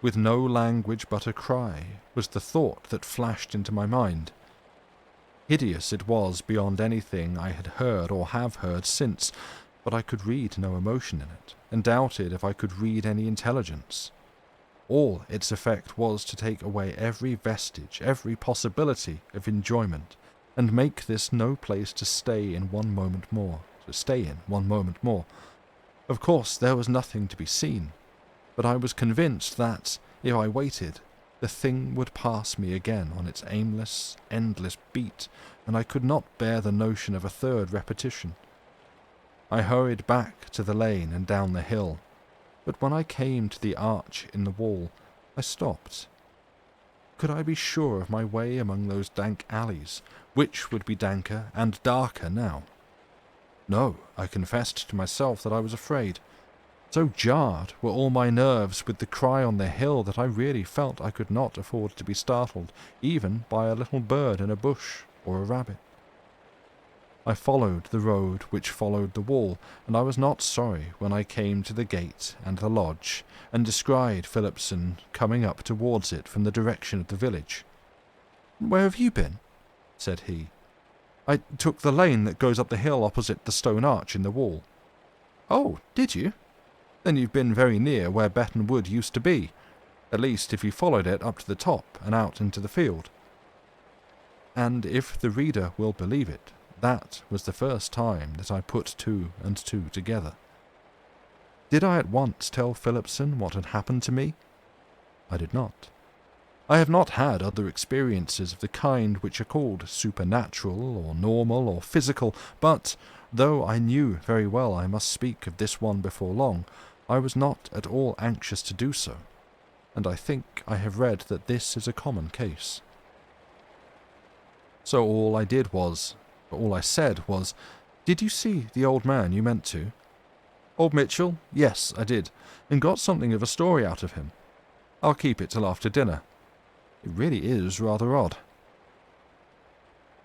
[SPEAKER 1] With no language but a cry was the thought that flashed into my mind. Hideous it was beyond anything I had heard or have heard since, but I could read no emotion in it, and doubted if I could read any intelligence. All its effect was to take away every vestige, every possibility of enjoyment, and make this no place to stay in 1 moment more. Of course, there was nothing to be seen, but I was convinced that, if I waited, the thing would pass me again on its aimless, endless beat, and I could not bear the notion of a third repetition. I hurried back to the lane and down the hill, but when I came to the arch in the wall, I stopped. Could I be sure of my way among those dank alleys, which would be danker and darker now? No, I confessed to myself that I was afraid. So jarred were all my nerves with the cry on the hill that I really felt I could not afford to be startled, even by a little bird in a bush or a rabbit. I followed the road which followed the wall, and I was not sorry when I came to the gate and the lodge, and descried Philipson coming up towards it from the direction of the village. "Where have you been?" said he. "I took the lane that goes up the hill opposite the stone arch in the wall." "Oh, did you? Then you've been very near where Betton Wood used to be, at least if you followed it up to the top and out into the field." And if the reader will believe it, that was the first time that I put 2 and 2 together. Did I at once tell Philipson what had happened to me? I did not. I have not had other experiences of the kind which are called supernatural or normal or physical, but, though I knew very well I must speak of this one before long, I was not at all anxious to do so, and I think I have read that this is a common case. So all I said was, "Did you see the old man you meant to?" "Old Mitchell? Yes, I did, and got something of a story out of him. I'll keep it till after dinner. It really is rather odd."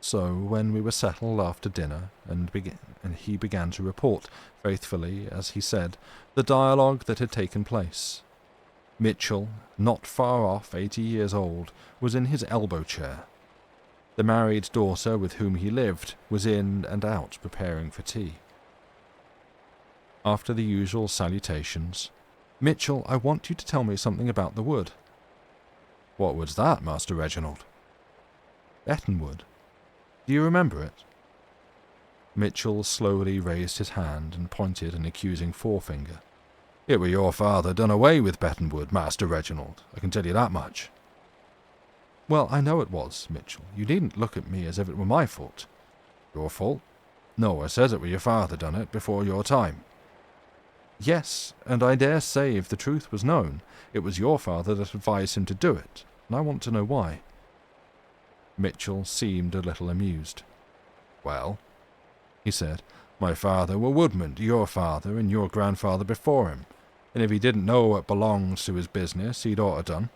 [SPEAKER 1] So when we were settled after dinner, and he began to report, faithfully as he said, the dialogue that had taken place. Mitchell, not far off 80 years old, was in his elbow chair. The married daughter with whom he lived was in and out preparing for tea. After the usual salutations, "Mitchell, I want you to tell me something about the wood." "What wood's that, Master Reginald?" "Betton Wood. Do you remember it?" Mitchell slowly raised his hand and pointed an accusing forefinger. "It were your father done away with Betton Wood, Master Reginald, I can tell you that much." "Well, I know it was, Mitchell. You needn't look at me as if it were my fault." "Your fault? No, I says it were your father done it before your time." "Yes, and I dare say if the truth was known, it was your father that advised him to do it, and I want to know why." Mitchell seemed a little amused. "Well," he said, "my father were woodman to your father and your grandfather before him, and if he didn't know what belongs to his business, he'd ought to done.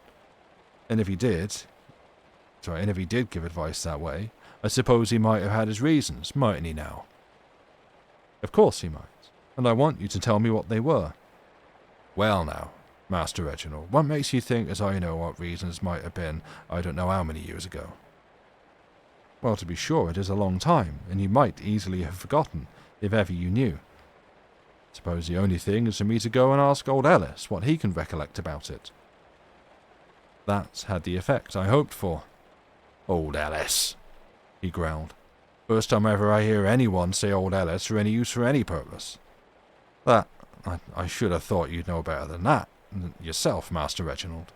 [SPEAKER 1] And if he did give advice that way, I suppose he might have had his reasons, mightn't he now?" "Of course he might, and I want you to tell me what they were." "Well now, Master Reginald, what makes you think as I know what reasons might have been I don't know how many years ago?" "Well, to be sure, it is a long time, and you might easily have forgotten, if ever you knew. Suppose the only thing is for me to go and ask old Ellis what he can recollect about it." That's had the effect I hoped for. Old Ellis, he growled. First time ever I hear anyone say old Ellis for any use for any purpose. I should have thought you'd know better than that, yourself, Master Reginald.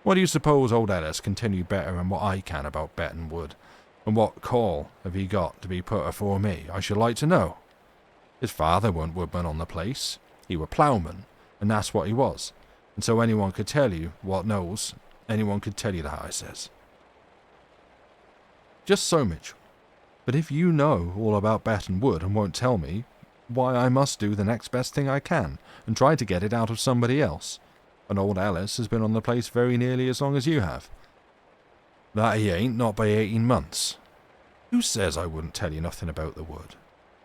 [SPEAKER 1] What do you suppose old Ellis can tell you better than what I can about betting wood? And what call have he got to be put afore me, I should like to know? His father weren't woodman on the place. He were ploughman, and that's what he was. And so anyone could tell you what knows, anyone could tell you that, I says. Just so, Mitchell. But if you know all about betting wood and won't tell me, why I must do the next best thing I can, and try to get it out of somebody else. And old Ellis has been on the place very nearly as long as you have. That he ain't, not by 18 months. Who says I wouldn't tell you nothing about the wood?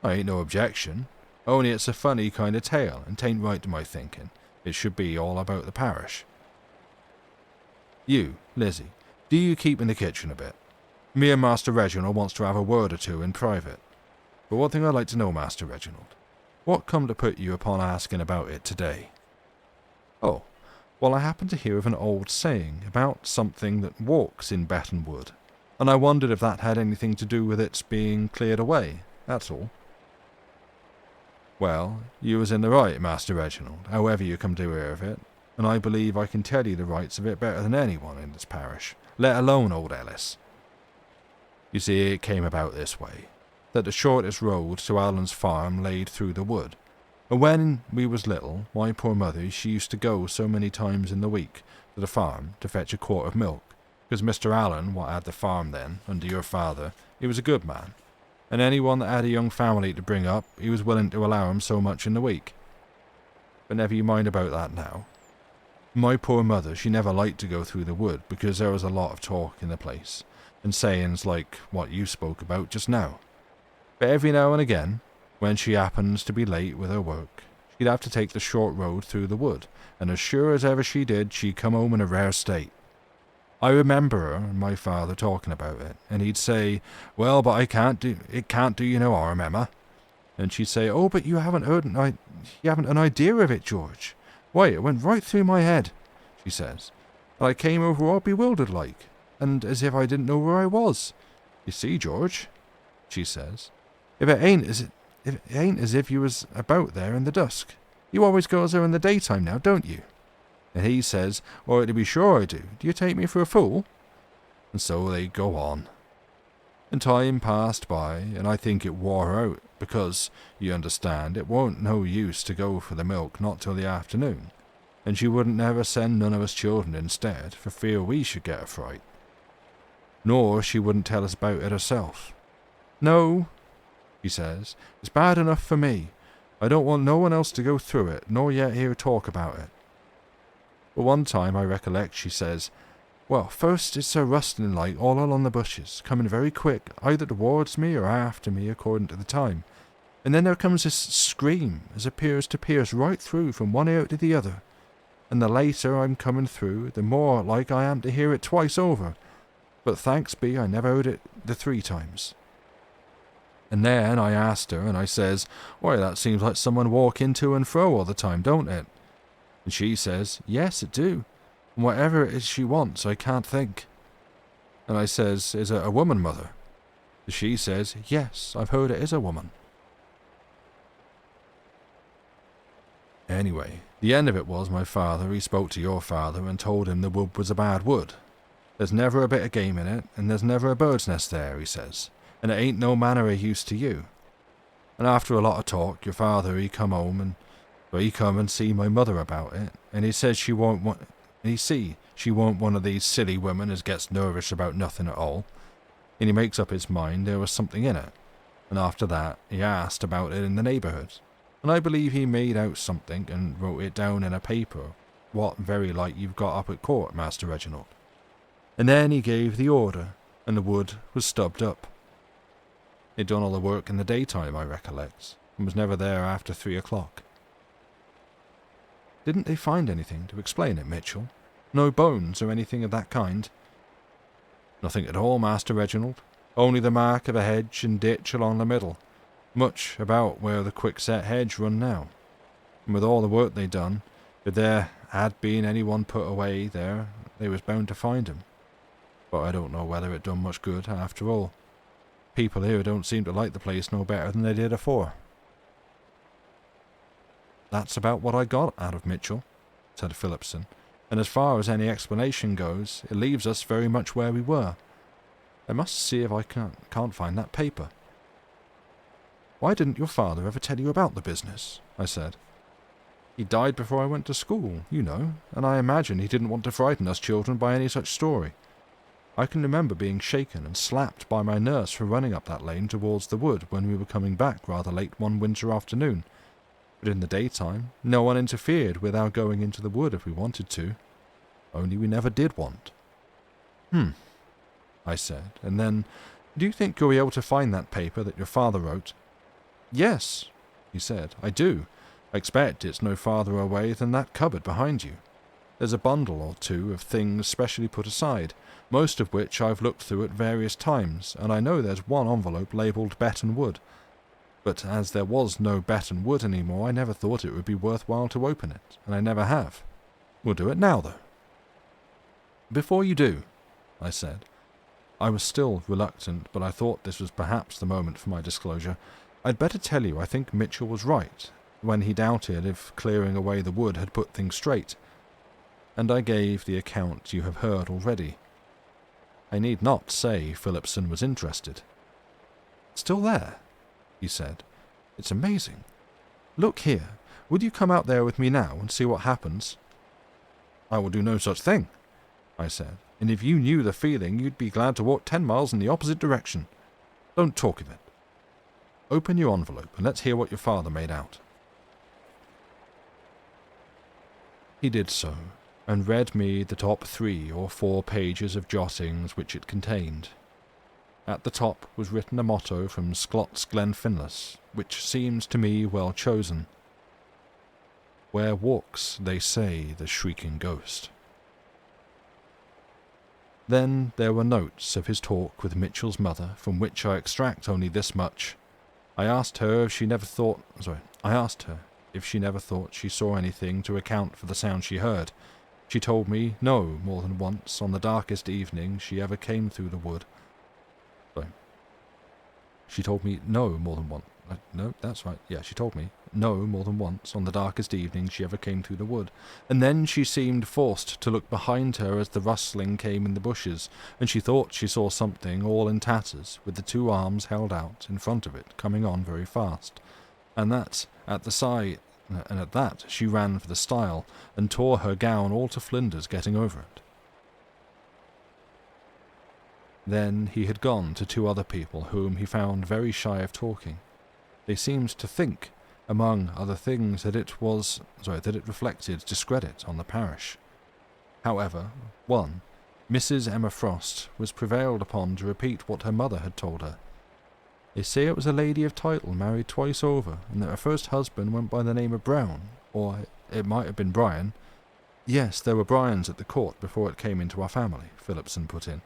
[SPEAKER 1] I ain't no objection, only it's a funny kind of tale, and 'tain't right to my thinking. It should be all about the parish. You, Lizzie, do you keep in the kitchen a bit? Me and Master Reginald wants to have a word or two in private. But one thing I'd like to know, Master Reginald, what come to put you upon asking about it today? Oh, well, I happened to hear of an old saying about something that walks in Betton Wood, and I wondered if that had anything to do with its being cleared away, that's all. Well, you was in the right, Master Reginald, however you come to hear of it, and I believe I can tell you the rights of it better than anyone in this parish, let alone old Ellis. You see, it came about this way, that the shortest road to Alan's farm laid through the wood, and when we was little, my poor mother, she used to go so many times in the week to the farm to fetch a quart of milk, because Mr. Allen, what had the farm then, under your father, he was a good man, and anyone that had a young family to bring up, he was willing to allow him so much in the week. But never you mind about that now. My poor mother, she never liked to go through the wood, because there was a lot of talk in the place, and sayings like what you spoke about just now. But every now and again, when she happens to be late with her work, she'd have to take the short road through the wood, and as sure as ever she did, she'd come home in a rare state. I remember her and my father talking about it, and he'd say, "Well, but it can't do you no harm, Emma." And she'd say, "Oh, but you haven't an idea of it, George. Why, it went right through my head," she says, "and I came over all bewildered like, and as if I didn't know where I was. You see, George," she says, If it ain't as if you was about there in the dusk. You always goes there in the daytime now, don't you?" And he says, "Why, to be sure I do. Do you take me for a fool?" And so they go on. And time passed by, and I think it wore out, because, you understand, it warn't no use to go for the milk not till the afternoon, and she wouldn't never send none of us children instead, for fear we should get a fright. Nor she wouldn't tell us about it herself. "No," he says, "it's bad enough for me. I don't want no one else to go through it, nor yet hear talk about it." But one time I recollect she says, "Well, first it's a rustling light all along the bushes, coming very quick, either towards me or after me according to the time, and then there comes this scream as appears to pierce right through from one ear to the other, and the later I'm coming through, the more like I am to hear it twice over, but thanks be I never heard it the 3 times. And then I asked her, and I says, "Why, that seems like someone walking to and fro all the time, don't it?" And she says, "Yes, it do, and whatever it is she wants, I can't think." And I says, "Is it a woman, mother?" And she says, "Yes, I've heard it is a woman." Anyway, the end of it was my father, he spoke to your father and told him the wood was a bad wood. There's never a bit of game in it, and there's never a bird's nest there, he says, and it ain't no manner of use to you. And after a lot of talk, your father, he come home, and he come and see my mother about it, and he says she won't want, she won't one of these silly women as gets nervous about nothing at all, and he makes up his mind there was something in it, and after that he asked about it in the neighbourhood, and I believe he made out something and wrote it down in a paper, what very like you've got up at court, Master Reginald. And then he gave the order, and the wood was stubbed up. He'd done all the work in the daytime, I recollect, and was never there after 3 o'clock. Didn't they find anything to explain it, Mitchell? No bones or anything of that kind? Nothing at all, Master Reginald. Only the mark of a hedge and ditch along the middle, much about where the quickset hedge run now. And with all the work they'd done, if there had been anyone put away there, they was bound to find him. But I don't know whether it done much good after all. People here don't seem to like the place no better than they did afore. That's about what I got out of Mitchell, said Phillipson, and as far as any explanation goes, it leaves us very much where we were. I must see if I can't find that paper. Why didn't your father ever tell you about the business? I said. He died before I went to school, you know, and I imagine he didn't want to frighten us children by any such story. I can remember being shaken and slapped by my nurse for running up that lane towards the wood when we were coming back rather late one winter afternoon. But in the daytime, no one interfered with our going into the wood if we wanted to. Only we never did want. I said, and then, do you think you'll be able to find that paper that your father wrote? Yes, he said, I do. I expect it's no farther away than that cupboard behind you. There's a bundle or two of things specially put aside, most of which I've looked through at various times, and I know there's one envelope labelled Betton Wood. But as there was no Betton Wood anymore, I never thought it would be worthwhile to open it, and I never have. We'll do it now, though. Before you do, I said. I was still reluctant, but I thought this was perhaps the moment for my disclosure. I'd better tell you I think Mitchell was right when he doubted if clearing away the wood had put things straight. And I gave the account you have heard already. I need not say Phillipson was interested. Still there, he said. It's amazing. Look here, would you come out there with me now and see what happens? I will do no such thing, I said, and if you knew the feeling, you'd be glad to walk 10 miles in the opposite direction. Don't talk of it. Open your envelope and let's hear what your father made out. He did so, and read me the top 3 or 4 pages of jottings which it contained. At the top was written a motto from Scott's Glenfinlas, which seems to me well chosen. Where walks, they say, the shrieking ghost. Then there were notes of his talk with Mitchell's mother, from which I extract only this much. I asked her if she never thought she saw anything to account for the sound she heard. She told me no more than once on the darkest evening she ever came through the wood. She told me no more than once. No, that's right. Yeah, she told me no more than once on the darkest evening she ever came through the wood. And then she seemed forced to look behind her as the rustling came in the bushes, and she thought she saw something all in tatters, with the 2 arms held out in front of it, coming on very fast. And at that she ran for the stile, and tore her gown all to flinders getting over it. Then he had gone to 2 other people whom he found very shy of talking. They seemed to think, among other things, that it reflected discredit on the parish. However, one, Mrs. Emma Frost, was prevailed upon to repeat what her mother had told her. They say it was a lady of title married twice over, and that her first husband went by the name of Brown, or it might have been Brian. Yes, there were Bryans at the court before it came into our family, Phillipson put in.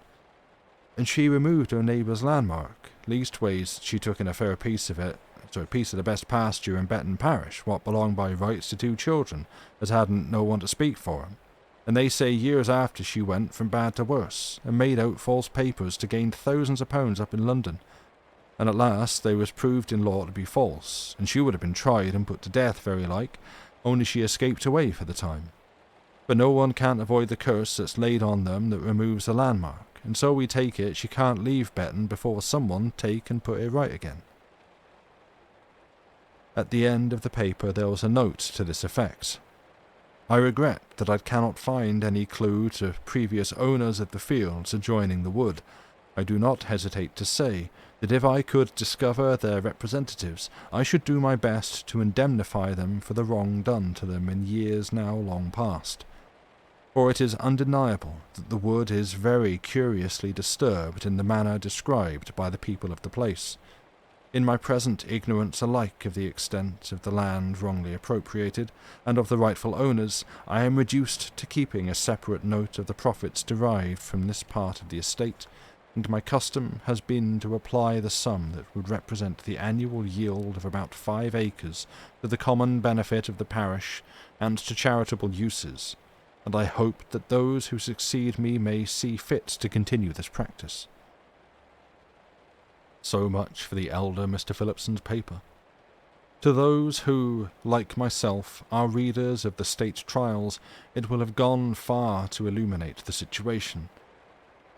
[SPEAKER 1] And she removed her neighbour's landmark. Leastways, she took in a fair piece of the best pasture in Betton parish, what belonged by rights to 2 children, as hadn't no one to speak for 'em. And they say years after she went from bad to worse, and made out false papers to gain thousands of pounds up in London. And at last they was proved in law to be false, and she would have been tried and put to death very like, only she escaped away for the time. But no one can't avoid the curse that's laid on them that removes the landmark, and so we take it she can't leave Betton before someone take and put it right again. At the end of the paper there was a note to this effect. I regret that I cannot find any clue to previous owners of the fields adjoining the wood. I do not hesitate to say that if I could discover their representatives, I should do my best to indemnify them for the wrong done to them in years now long past. For it is undeniable that the wood is very curiously disturbed in the manner described by the people of the place. In my present ignorance alike of the extent of the land wrongly appropriated, and of the rightful owners, I am reduced to keeping a separate note of the profits derived from this part of the estate, and my custom has been to apply the sum that would represent the annual yield of about 5 acres to the common benefit of the parish and to charitable uses. and I hope that those who succeed me may see fit to continue this practice. So much for the elder Mr. Phillipson's paper. To those who, like myself, are readers of the state trials, it will have gone far to illuminate the situation.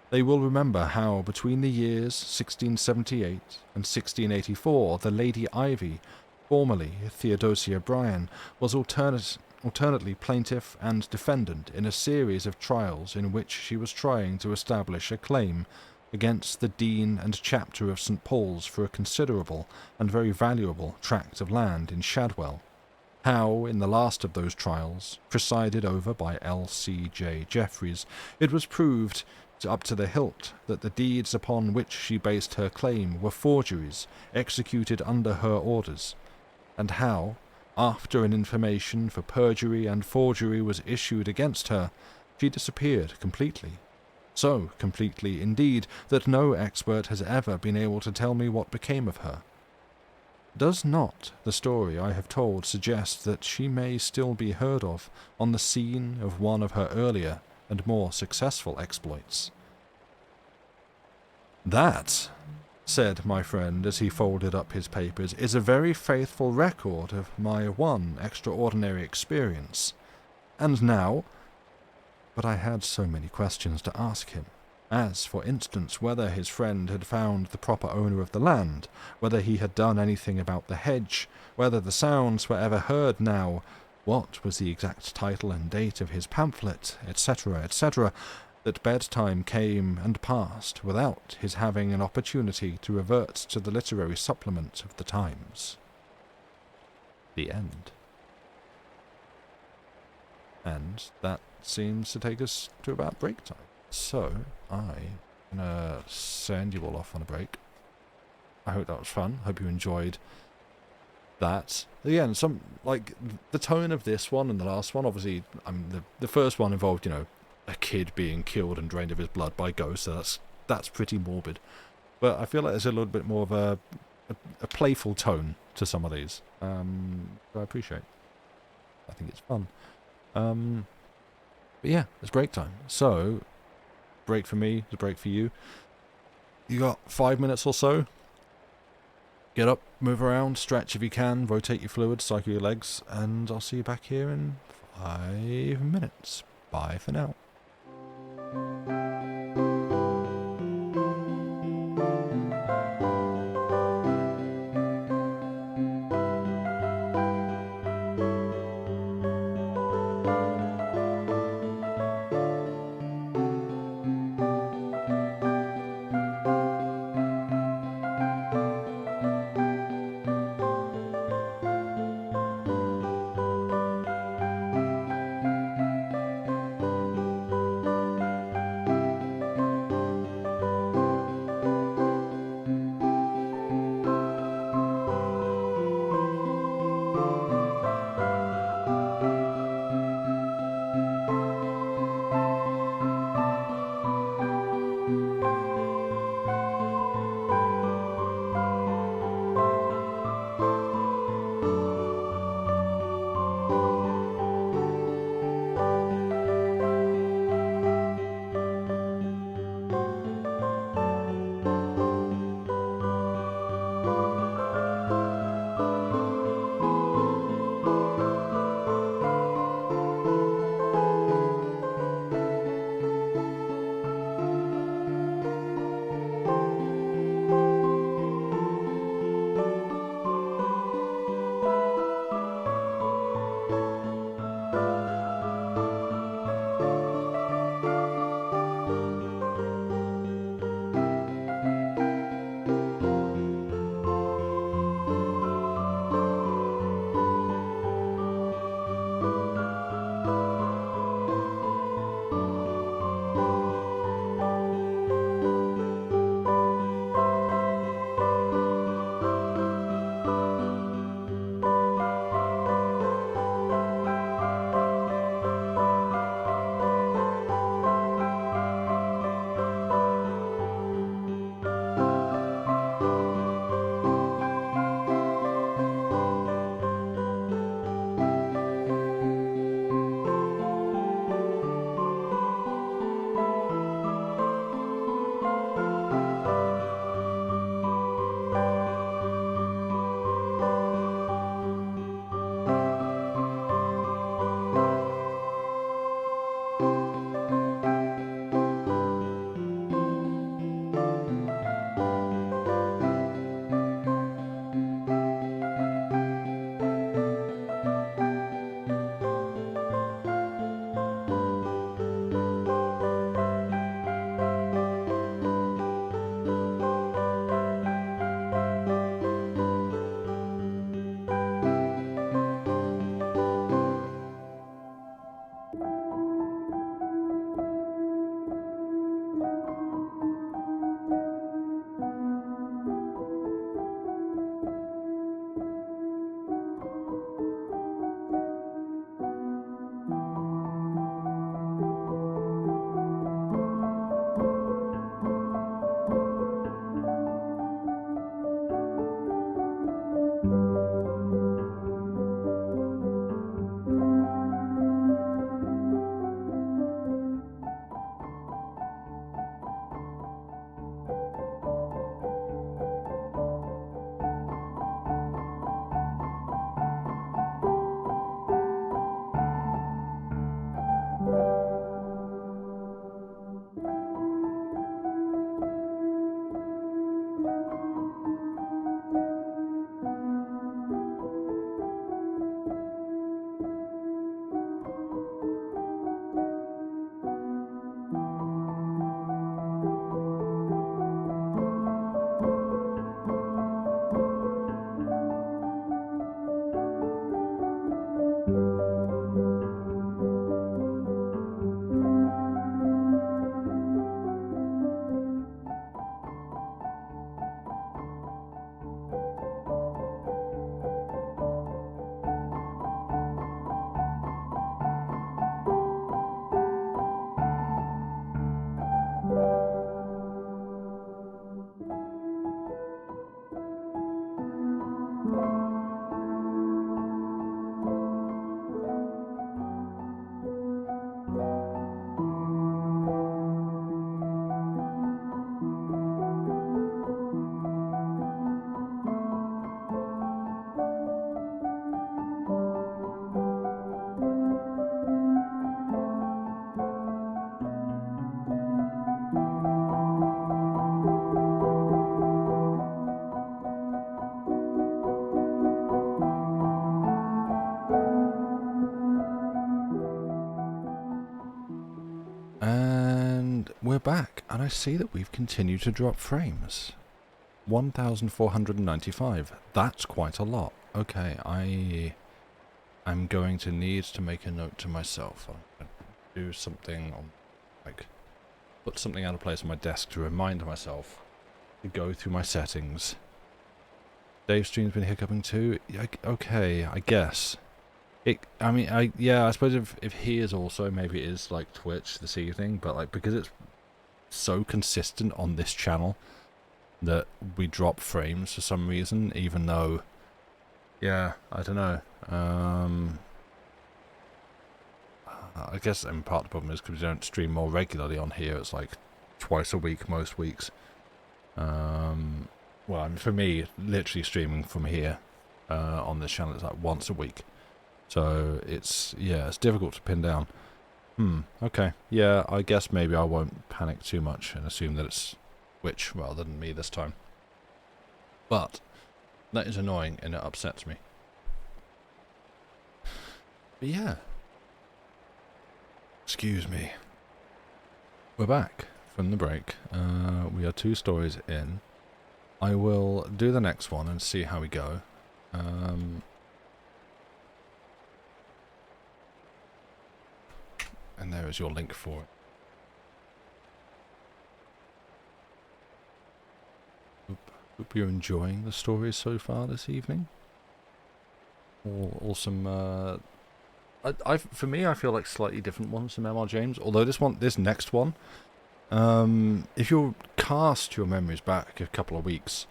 [SPEAKER 1] They will remember how, between the years 1678 and 1684, the Lady Ivy, formerly Theodosia Bryan, was alternately plaintiff and defendant in a series of trials in which she was trying to establish a claim against the Dean and Chapter of St. Paul's for a considerable and very valuable tract of land in Shadwell. How, in the last of those trials, presided over by L.C.J. Jeffreys, it was proved up to the hilt that the deeds upon which she based her claim were forgeries executed under her orders, and how, after an information for perjury and forgery was issued against her, she disappeared completely. So completely, indeed, that no expert has ever been able to tell me what became of her. Does not the story I have told suggest that she may still be heard of on the scene of one of her earlier and more successful exploits? "That," said my friend as he folded up his papers, "is a very faithful record of my one extraordinary experience. And now—" But I had so many questions to ask him, as, for instance, whether his friend had found the proper owner of the land, whether he had done anything about the hedge, whether the sounds were ever heard now, what was the exact title and date of his pamphlet, etc., etc., that bedtime came and passed without his having an opportunity to revert to the literary supplement of the Times. The end. And that seems to take us to about break time. So, I'm gonna send you all off on a break. I hope that was fun. Hope you enjoyed that. Again, the tone of this one and the last one, obviously, the first one involved, a kid being killed and drained of his blood by ghosts, so that's pretty morbid. But I feel like there's a little bit more of a playful tone to some of these. So I appreciate. I think it's fun. But yeah, it's break time. So, break for me, it's a break for you. You got 5 minutes or so. Get up, move around, stretch if you can, rotate your fluids, cycle your legs, and I'll see you back here in 5 minutes. Bye for now. we're back, and I see that we've continued to drop frames. 1,495. That's quite a lot. Okay, I'm going to need to make a note to myself. I'm going to do something on, like, put something out of place on my desk to remind myself to go through my settings. Dave's stream's been hiccuping too. Okay, I guess. I suppose if he is also, maybe it is like Twitch this evening, but like because it's so consistent on this channel that we drop frames for some reason, even though, yeah, I don't know. I guess part of the problem is because we don't stream more regularly on here. It's like twice a week most weeks. Well, I mean, for me, literally streaming from here on this channel is like once a week. So it's difficult to pin down. Okay. Yeah, I guess maybe I won't panic too much and assume that it's Twitch rather than me this time. But that is annoying and it upsets me. But yeah. Excuse me. We're back from the break. We are 2 stories in. I will do the next one and see how we go. And there is your link for it. Hope you're enjoying the stories so far this evening. All some, for me, I feel like slightly different ones from M.R. James. Although this next one, if you'll cast your memories back a couple of weeks,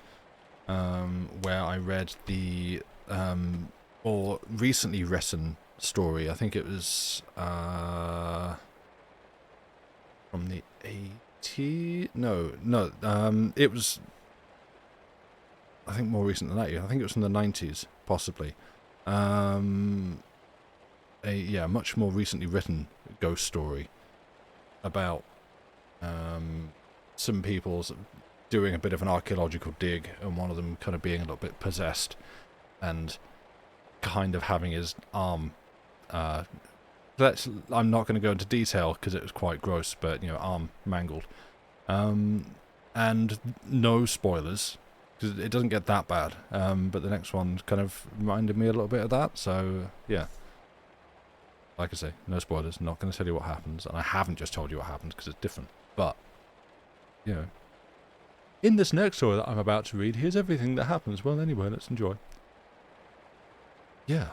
[SPEAKER 1] where I read the, or recently written story. I think it was from the 80s. No. It was, I think, more recent than that year. I think it was from the 90s, possibly. A much more recently written ghost story about some people doing a bit of an archaeological dig, and one of them kind of being a little bit possessed, and kind of having his arm. I'm not going to go into detail because it was quite gross, but arm mangled. And no spoilers because it doesn't get that bad. But the next one kind of reminded me a little bit of that. So yeah, like I say, no spoilers. Not going to tell you what happens, and I haven't just told you what happens because it's different. But in this next story that I'm about to read, here's everything that happens. Well, anyway, let's enjoy. Yeah.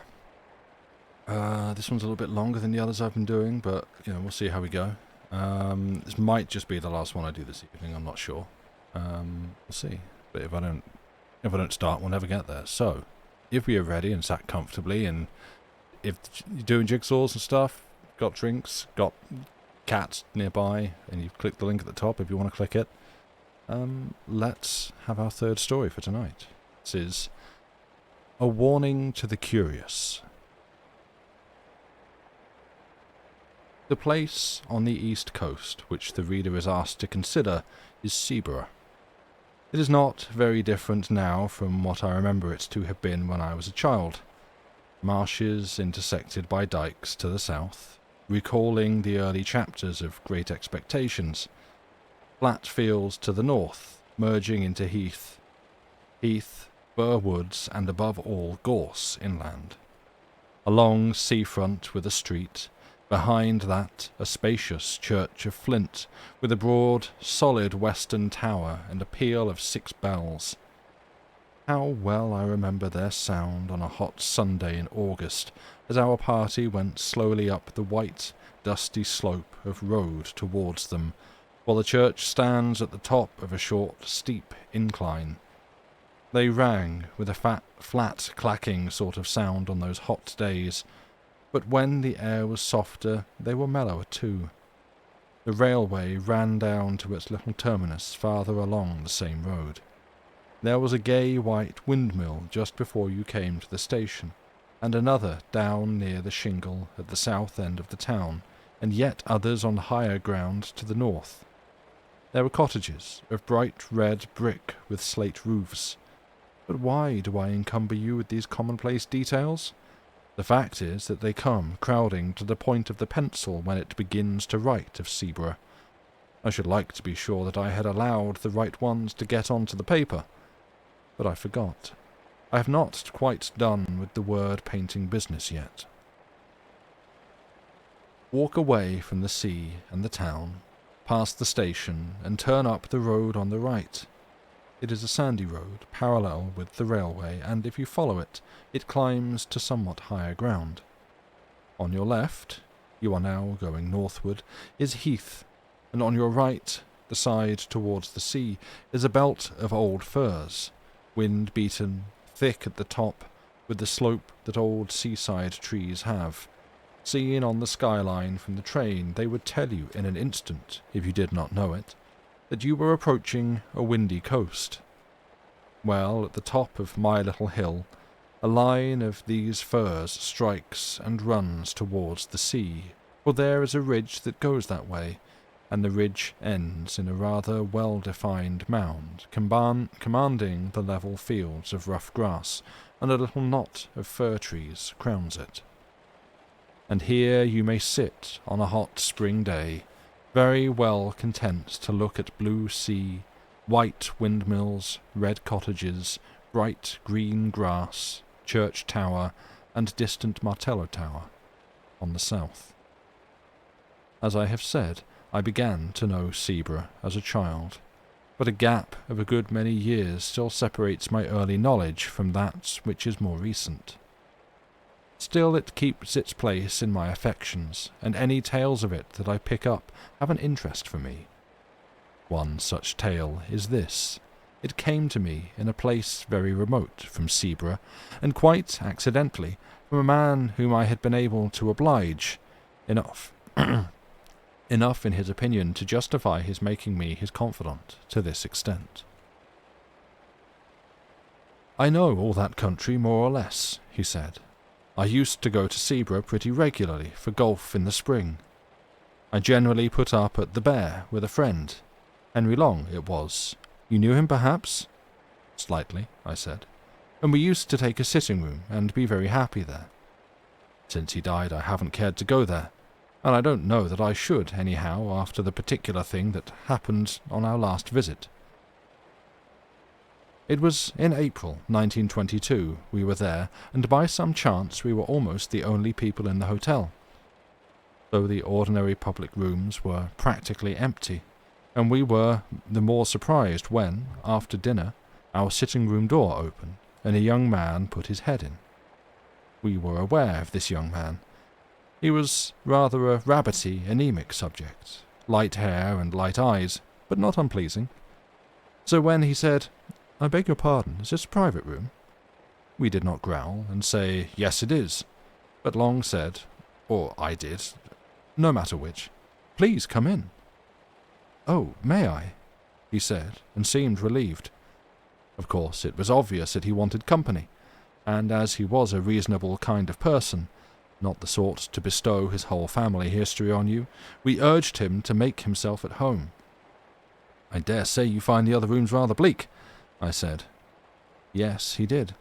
[SPEAKER 1] This one's a little bit longer than the others I've been doing, but we'll see how we go. This might just be the last one I do this evening. I'm not sure. We'll see. But if I don't start, we'll never get there. So, if we are ready and sat comfortably, and if you're doing jigsaws and stuff, got drinks, got cats nearby, and you've clicked the link at the top if you want to click it, let's have our third story for tonight. This is A Warning to the Curious. The place on the east coast which the reader is asked to consider is Neighbour. It is not very different now from what I remember it to have been when I was a child. Marshes intersected by dikes to the south, recalling the early chapters of Great Expectations. Flat fields to the north, merging into heath. Heath, fir woods, and above all, gorse inland. A long seafront with a street. Behind that, a spacious church of flint, with a broad, solid western tower and a peal of 6 bells. How well I remember their sound on a hot Sunday in August, as our party went slowly up the white, dusty slope of road towards them, while the church stands at the top of a short, steep incline. They rang with a flat, clacking sort of sound on those hot days, but when the air was softer, they were mellower too. The railway ran down to its little terminus farther along the same road. There was a gay white windmill just before you came to the station, and another down near the shingle at the south end of the town, and yet others on higher ground to the north. There were cottages of bright red brick with slate roofs. But why do I encumber you with these commonplace details? The fact is that they come crowding to the point of the pencil when it begins to write of Neighbour. I should like to be sure that I had allowed the right ones to get onto the paper, but I forgot. I have not quite done with the word painting business yet. Walk away from the sea and the town, past the station, and turn up the road on the right. It is a sandy road, parallel with the railway, and if you follow it, it climbs to somewhat higher ground. On your left, you are now going northward, is heath, and on your right, the side towards the sea, is a belt of old firs, wind-beaten, thick at the top, with the slope that old seaside trees have. Seen on the skyline from the train, they would tell you in an instant, if you did not know it, that you were approaching a windy coast. Well, at the top of my little hill, a line of these firs strikes and runs towards the sea, for there is a ridge that goes that way, and the ridge ends in a rather well-defined mound, commanding the level fields of rough grass, and a little knot of fir trees crowns it. And here you may sit on a hot spring day, very well content to look at blue sea, white windmills, red cottages, bright green grass, church tower, and distant Martello Tower on the south. As I have said, I began to know Neighbour as a child, but a gap of a good many years still separates my early knowledge from that which is more recent. Still it keeps its place in my affections, and any tales of it that I pick up have an interest for me. One such tale is this. It came to me in a place very remote from Neighbour, and quite accidentally from a man whom I had been able to oblige enough in his opinion to justify his making me his confidant to this extent. "I know all that country more or less," he said. "I used to go to Neighbour pretty regularly for golf in the spring. I generally put up at the Bear with a friend. Henry Long, it was. You knew him, perhaps?" "Slightly," I said. "And we used to take a sitting room and be very happy there. Since he died, I haven't cared to go there, and I don't know that I should, anyhow, after the particular thing that happened on our last visit." It was in April 1922 we were there, and by some chance we were almost the only people in the hotel, though the ordinary public rooms were practically empty, and we were the more surprised when, after dinner, our sitting-room door opened, and a young man put his head in. We were aware of this young man. He was rather a rabbity, anemic subject, light hair and light eyes, but not unpleasing. So when he said, "I beg your pardon, is this a private room?" we did not growl and say, "Yes, it is," but Long said, or I did, no matter which, "Please come in." "Oh, may I?" he said, and seemed relieved. Of course, it was obvious that he wanted company, and as he was a reasonable kind of person, not the sort to bestow his whole family history on you, we urged him to make himself at home. "I dare say you find the other rooms rather bleak," I said. Yes, he did,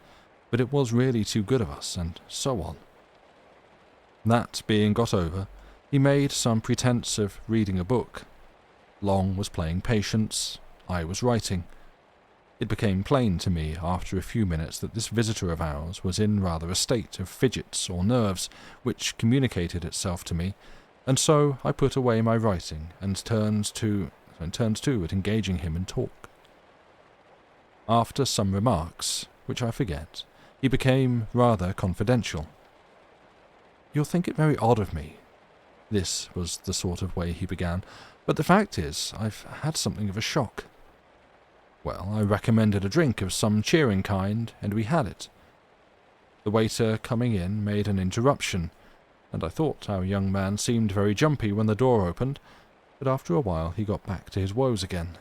[SPEAKER 1] but it was really too good of us, and so on. That being got over, he made some pretense of reading a book. Long was playing patience, I was writing. It became plain to me after a few minutes that this visitor of ours was in rather a state of fidgets or nerves, which communicated itself to me, and so I put away my writing and turned to at engaging him in talk. After some remarks, which I forget, he became rather confidential. "You'll think it very odd of me," this was the sort of way he began, "but the fact is, I've had something of a shock. Well, I recommended a drink of some cheering kind, and we had it. The waiter coming in made an interruption, and I thought our young man seemed very jumpy when the door opened, but after a while he got back to his woes again.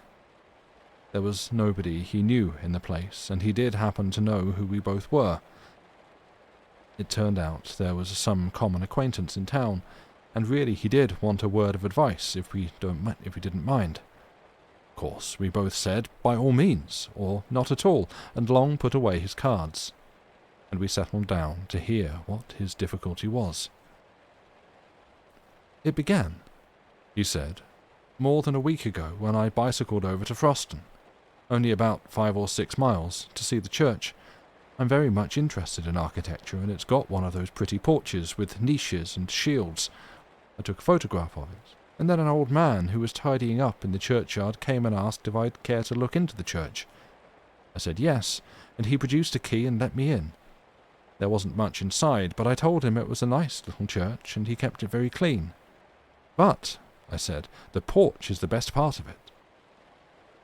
[SPEAKER 1] There was nobody he knew in the place, and he did happen to know who we both were. It turned out there was some common acquaintance in town, and really he did want a word of advice if we didn't mind. Of course, we both said, by all means, or not at all, and Long put away his cards, and we settled down to hear what his difficulty was. "It began," he said, more than a week ago when I bicycled over to Froston, only about 5 or 6 miles, to see the church. I'm very much interested in architecture, and it's got one of those pretty porches with niches and shields. I took a photograph of it, and then an old man who was tidying up in the churchyard came and asked if I'd care to look into the church. I said yes, and he produced a key and let me in. There wasn't much inside, but I told him it was a nice little church, and he kept it very clean. But, I said, the porch is the best part of it.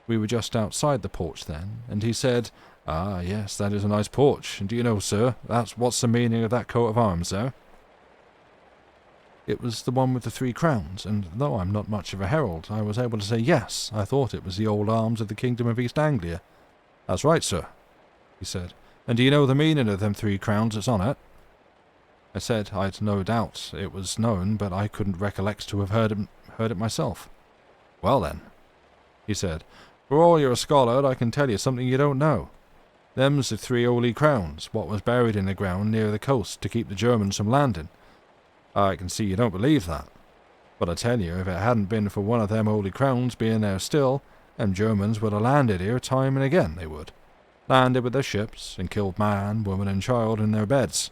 [SPEAKER 1] We were just outside the porch then, and he said, "Ah, yes, that is a nice porch, and do you know, sir, what's the meaning of that coat of arms, sir?" It was the one with the 3 crowns, and though I'm not much of a herald, I was able to say yes, I thought it was the old arms of the Kingdom of East Anglia. "That's right, sir," he said. "And do you know the meaning of them 3 crowns that's on it?" I said I'd no doubt it was known, but I couldn't recollect to have heard it myself. "Well then," he said, "for all you're a scholar, I can tell you something you don't know. Them's the 3 holy crowns, what was buried in the ground near the coast to keep the Germans from landing. I can see you don't believe that, but I tell you, if it hadn't been for one of them holy crowns being there still, them Germans would have landed here time and again, they would. Landed with their ships, and killed man, woman and child in their beds.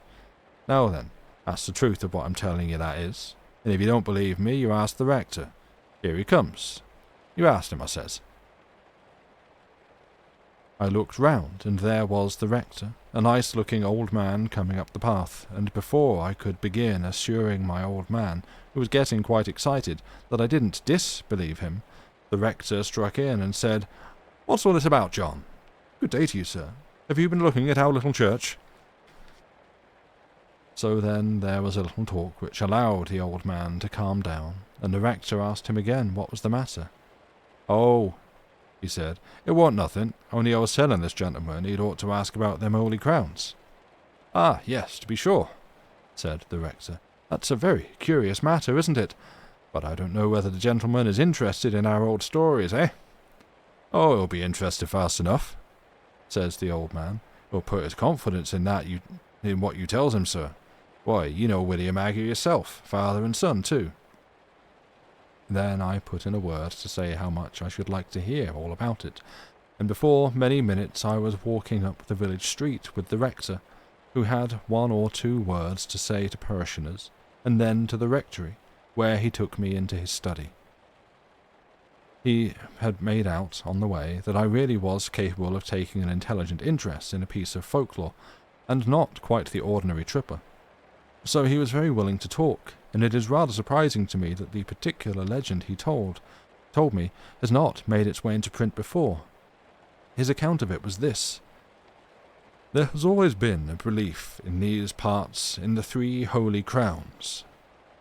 [SPEAKER 1] Now then, that's the truth of what I'm telling you, that is. And if you don't believe me, you ask the rector. Here he comes. You asked him, I says." I looked round, and there was the rector, a nice-looking old man coming up the path, and before I could begin assuring my old man, who was getting quite excited, that I didn't disbelieve him, the rector struck in and said, "What's all this about, John?" "Good day to you, sir. Have you been looking at our little church?" So then there was a little talk which allowed the old man to calm down, and the rector asked him again what was the matter. "Oh," he said, "it warn't nothing, only I was telling this gentleman he'd ought to ask about them holy crowns." "Ah, yes, to be sure," said the rector. "That's a very curious matter, isn't it? But I don't know whether the gentleman is interested in our old stories, eh?" "Oh, he'll be interested fast enough," says the old man. "He'll put his confidence in what you tells him, sir. Why, you know William Agger yourself, father and son, too." Then I put in a word to say how much I should like to hear all about it, and before many minutes I was walking up the village street with the rector, who had 1 or 2 words to say to parishioners, and then to the rectory, where he took me into his study. He had made out, on the way, that I really was capable of taking an intelligent interest in a piece of folklore, and not quite the ordinary tripper. So he was very willing to talk, and it is rather surprising to me that the particular legend he told me has not made its way into print before. His account of it was this. There has always been a belief in these parts in the 3 holy crowns.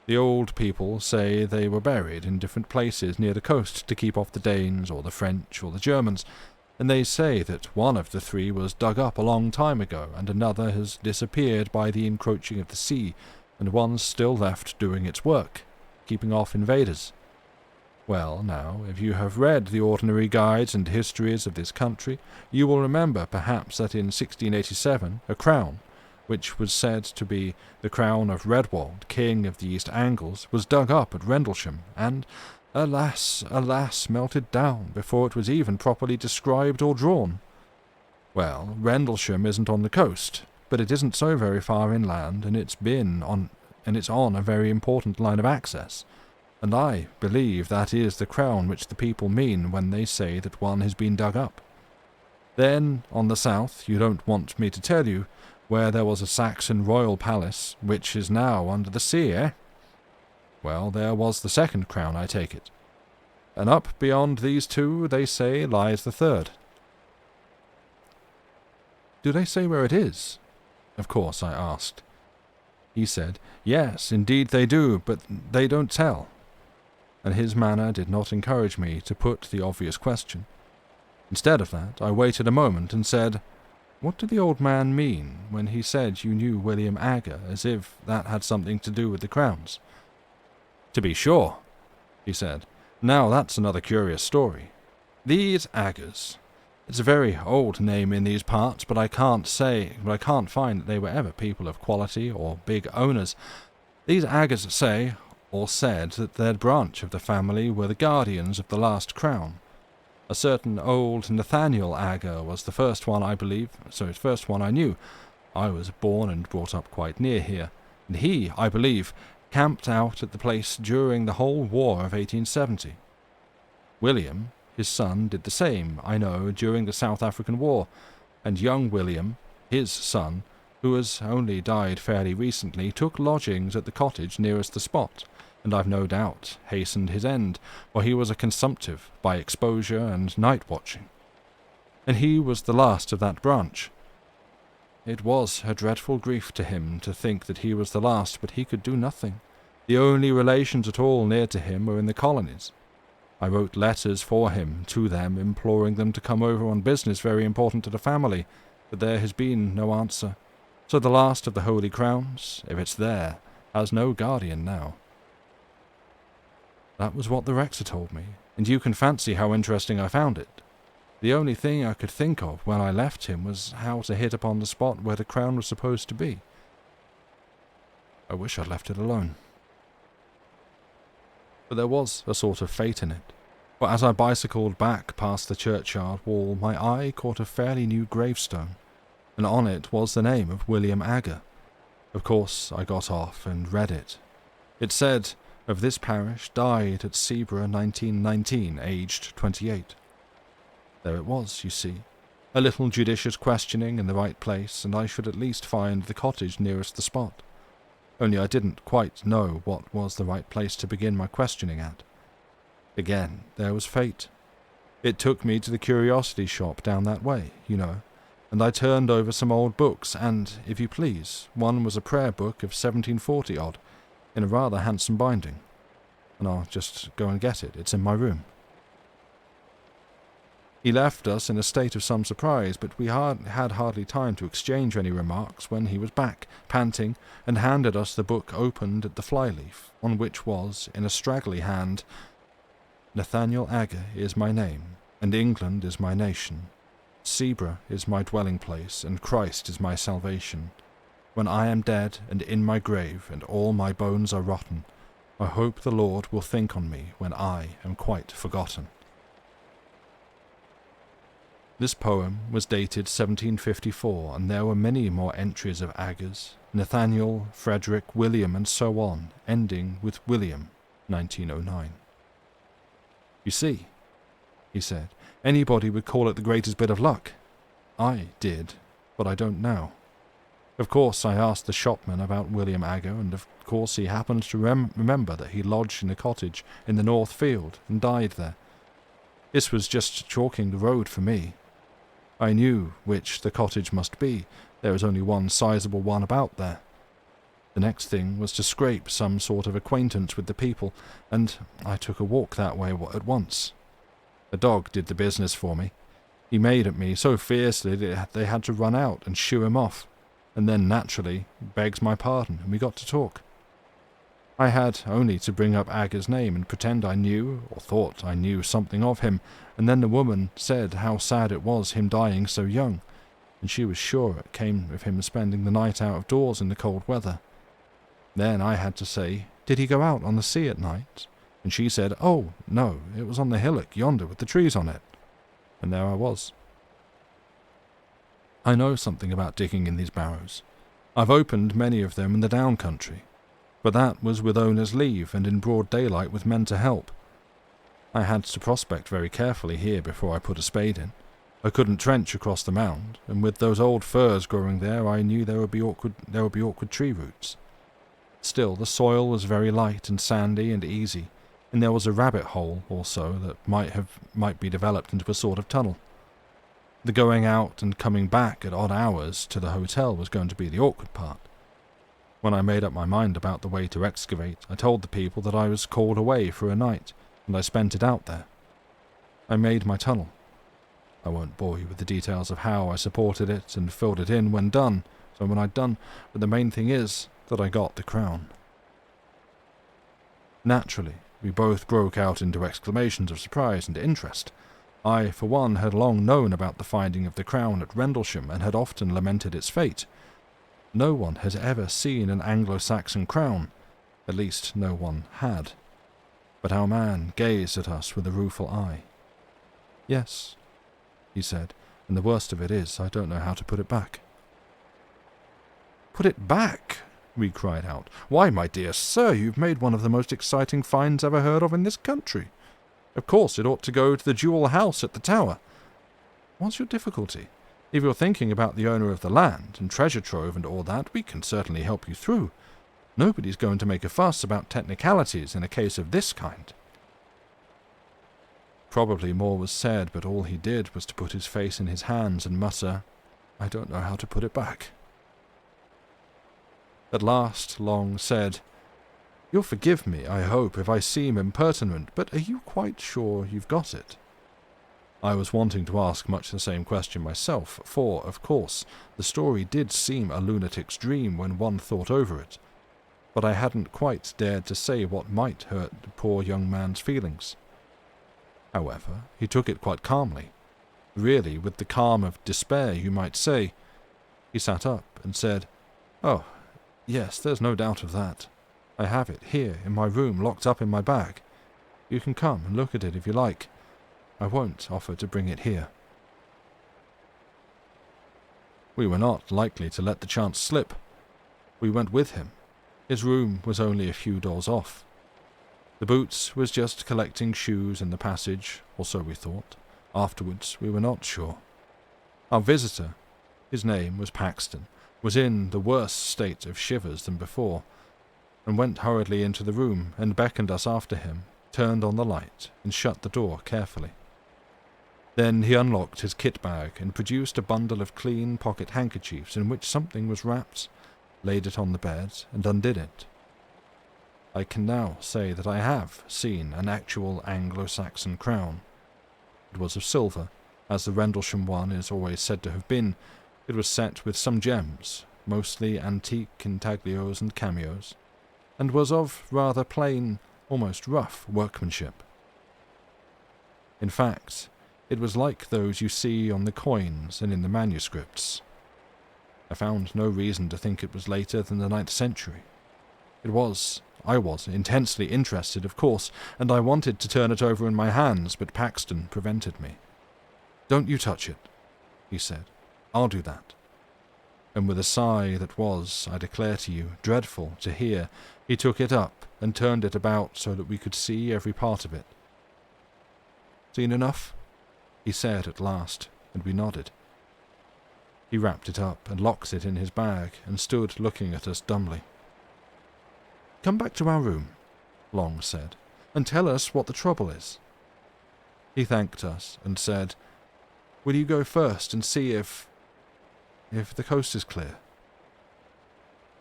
[SPEAKER 1] The old people say they were buried in different places near the coast to keep off the Danes or the French or the Germans, and they say that one of the 3 was dug up a long time ago, and another has disappeared by the encroaching of the sea, and one's still left doing its work, keeping off invaders. Well, now, if you have read the ordinary guides and histories of this country, you will remember perhaps that in 1687 a crown, which was said to be the crown of Redwald, king of the East Angles, was dug up at Rendlesham, and, alas, alas, melted down before it was even properly described or drawn. Well, Rendlesham isn't on the coast, but it isn't so very far inland, and it's on a very important line of access, and I believe that is the crown which the people mean when they say that one has been dug up. Then, on the south, you don't want me to tell you, where there was a Saxon royal palace, which is now under the sea, eh? Well, there was the 2nd crown, I take it. And up beyond these 2, they say, lies the 3rd. Do they say where it is? Of course, I asked. He said, yes, indeed they do, but they don't tell. And his manner did not encourage me to put the obvious question. Instead of that, I waited a moment and said, what did the old man mean when he said you knew William Agger, as if that had something to do with the crowns? To be sure, he said. Now that's another curious story. These Aggers. It's a very old name in these parts, but I can't find that they were ever people of quality or big owners. These Aggers say, or said that their branch of the family were the guardians of the last crown. A certain old Nathaniel Agger was the first one, I believe, so the first one I knew. I was born and brought up quite near here, and he, I believe, camped out at the place during the whole war of 1870. William, his son, did the same, I know, during the South African War, and young William, his son, who has only died fairly recently, took lodgings at the cottage nearest the spot, and I've no doubt hastened his end, for he was a consumptive by exposure and night-watching. And he was the last of that branch. It was a dreadful grief to him to think that he was the last, but he could do nothing. The only relations at all near to him were in the colonies. I wrote letters for him to them, imploring them to come over on business very important to the family, but there has been no answer. So the last of the Holy Crowns, if it's there, has no guardian now. That was what the Rexer told me, and you can fancy how interesting I found it. The only thing I could think of when I left him was how to hit upon the spot where the crown was supposed to be. I wish I'd left it alone. But there was a sort of fate in it, for as I bicycled back past the churchyard wall, my eye caught a fairly new gravestone, and on it was the name of William Agger. Of course, I got off and read it. It said, "Of this parish, died at Neighbour 1919, aged 28. There it was, you see. A little judicious questioning in the right place, and I should at least find the cottage nearest the spot. Only I didn't quite know what was the right place to begin my questioning at. Again, there was fate. It took me to the curiosity shop down that way, you know, and I turned over some old books, and, if you please, one was a prayer book of 1740-odd, in a rather handsome binding. And I'll just go and get it. It's in my room." He left us in a state of some surprise, but we had hardly time to exchange any remarks when he was back, panting, and handed us the book opened at the flyleaf, on which was, in a straggly hand, "Nathaniel Agger is my name, and England is my nation. Neighbour is my dwelling place, and Christ is my salvation. When I am dead and in my grave, and all my bones are rotten, I hope the Lord will think on me when I am quite forgotten." This poem was dated 1754, and there were many more entries of Aggers, Nathaniel, Frederick, William, and so on, ending with William, 1909. "You see," he said, "anybody would call it the greatest bit of luck. I did, but I don't now. Of course, I asked the shopman about William Agger, and of course he happened to remember that he lodged in a cottage in the North Field and died there. This was just chalking the road for me. I knew which the cottage must be. There was only one sizable one about there. The next thing was to scrape some sort of acquaintance with the people, and I took a walk that way at once. The dog did the business for me. He made at me so fiercely that they had to run out and shoo him off, and then naturally begged my pardon, and we got to talk. I had only to bring up Agger's name and pretend I knew, or thought I knew, something of him, and then the woman said how sad it was him dying so young, and she was sure it came of him spending the night out of doors in the cold weather. Then I had to say, did he go out on the sea at night? And she said, oh, no, it was on the hillock yonder with the trees on it. And there I was. I know something about digging in these barrows. I've opened many of them in the down country, but that was with owner's leave and in broad daylight with men to help. I had to prospect very carefully here before I put a spade in. I couldn't trench across the mound, and with those old firs growing there, I knew there would be awkward tree roots. Still, the soil was very light and sandy and easy, and there was a rabbit hole also that might be developed into a sort of tunnel. The going out and coming back at odd hours to the hotel was going to be the awkward part. When I made up my mind about the way to excavate, I told the people that I was called away for a night, and I spent it out there. I made my tunnel. I won't bore you with the details of how I supported it and filled it in when done, so when I'd done, but the main thing is that I got the crown. Naturally, we both broke out into exclamations of surprise and interest. I, for one, had long known about the finding of the crown at Rendlesham and had often lamented its fate. No one had ever seen an Anglo-Saxon crown, At least no one had. But our man gazed at us with a rueful eye. "Yes," he said, "and the worst of it is I don't know how to put it back." "Put it back?" we cried out. "Why, my dear sir, you've made one of the most exciting finds ever heard of in this country. Of course it ought to go to the jewel house at the tower. What's your difficulty? If you're thinking about the owner of the land and treasure trove and all that, we can certainly help you through. Nobody's going to make a fuss about technicalities in a case of this kind." Probably more was said, but all he did was to put his face in his hands and mutter, "I don't know how to put it back." At last Long said, "You'll forgive me, I hope, if I seem impertinent, but are you quite sure you've got it?" I was wanting to ask much the same question myself, for, of course, the story did seem a lunatic's dream when one thought over it, but I hadn't quite dared to say what might hurt the poor young man's feelings. However, he took it quite calmly, really with the calm of despair, you might say. He sat up and said, "Oh, yes, there's no doubt of that. I have it here in my room locked up in my bag. You can come and look at it if you like. I won't offer to bring it here." We were not likely to let the chance slip. We went with him. His room was only a few doors off. The boots was just collecting shoes in the passage, or so we thought. Afterwards, we were not sure. Our visitor, his name was Paxton, was in the worse state of shivers than before, and went hurriedly into the room and beckoned us after him, turned on the light, and shut the door carefully. Then he unlocked his kit bag and produced a bundle of clean pocket handkerchiefs in which something was wrapped, laid it on the bed, and undid it. I can now say that I have seen an actual Anglo-Saxon crown. It was of silver, as the Rendlesham one is always said to have been. It was set with some gems, mostly antique intaglios and cameos, and was of rather plain, almost rough workmanship. In fact, it was like those you see on the coins and in the manuscripts. I found no reason to think it was later than the 9th century. I was intensely interested, of course, and I wanted to turn it over in my hands, but Paxton prevented me. "Don't you touch it," he said. "I'll do that." And with a sigh that was, I declare to you, dreadful to hear, he took it up and turned it about so that we could see every part of it. "Seen enough?" he said at last, and we nodded. He wrapped it up and locked it in his bag and stood looking at us dumbly. "Come back to our room," Long said, "and tell us what the trouble is." He thanked us and said, "Will you go first and see if the coast is clear?"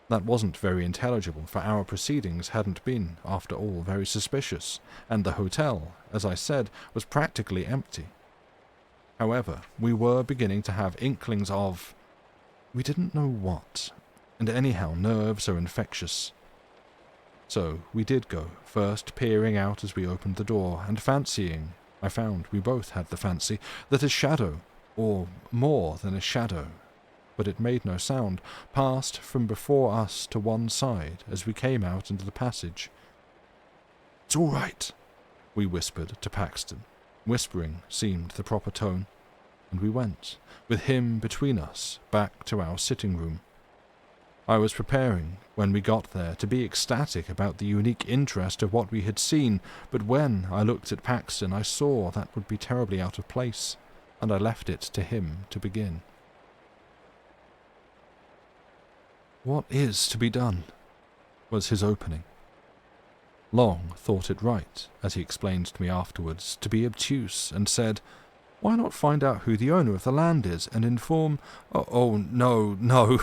[SPEAKER 1] That wasn't very intelligible, for our proceedings hadn't been, after all, very suspicious, and the hotel, as I said, was practically empty. However, we were beginning to have inklings of... we didn't know what, and anyhow nerves are infectious. So we did go, first peering out as we opened the door, and fancying, I found we both had the fancy, that a shadow, or more than a shadow, but it made no sound, passed from before us to one side as we came out into the passage. "It's all right," we whispered to Paxton. Whispering seemed the proper tone, and we went, with him between us, back to our sitting room. I was preparing, when we got there, to be ecstatic about the unique interest of what we had seen, but when I looked at Paxton I saw that would be terribly out of place, and I left it to him to begin. "What is to be done?" was his opening. Long thought it right, as he explained to me afterwards, to be obtuse, and said, "Why not find out who the owner of the land is, and inform—" Oh, no,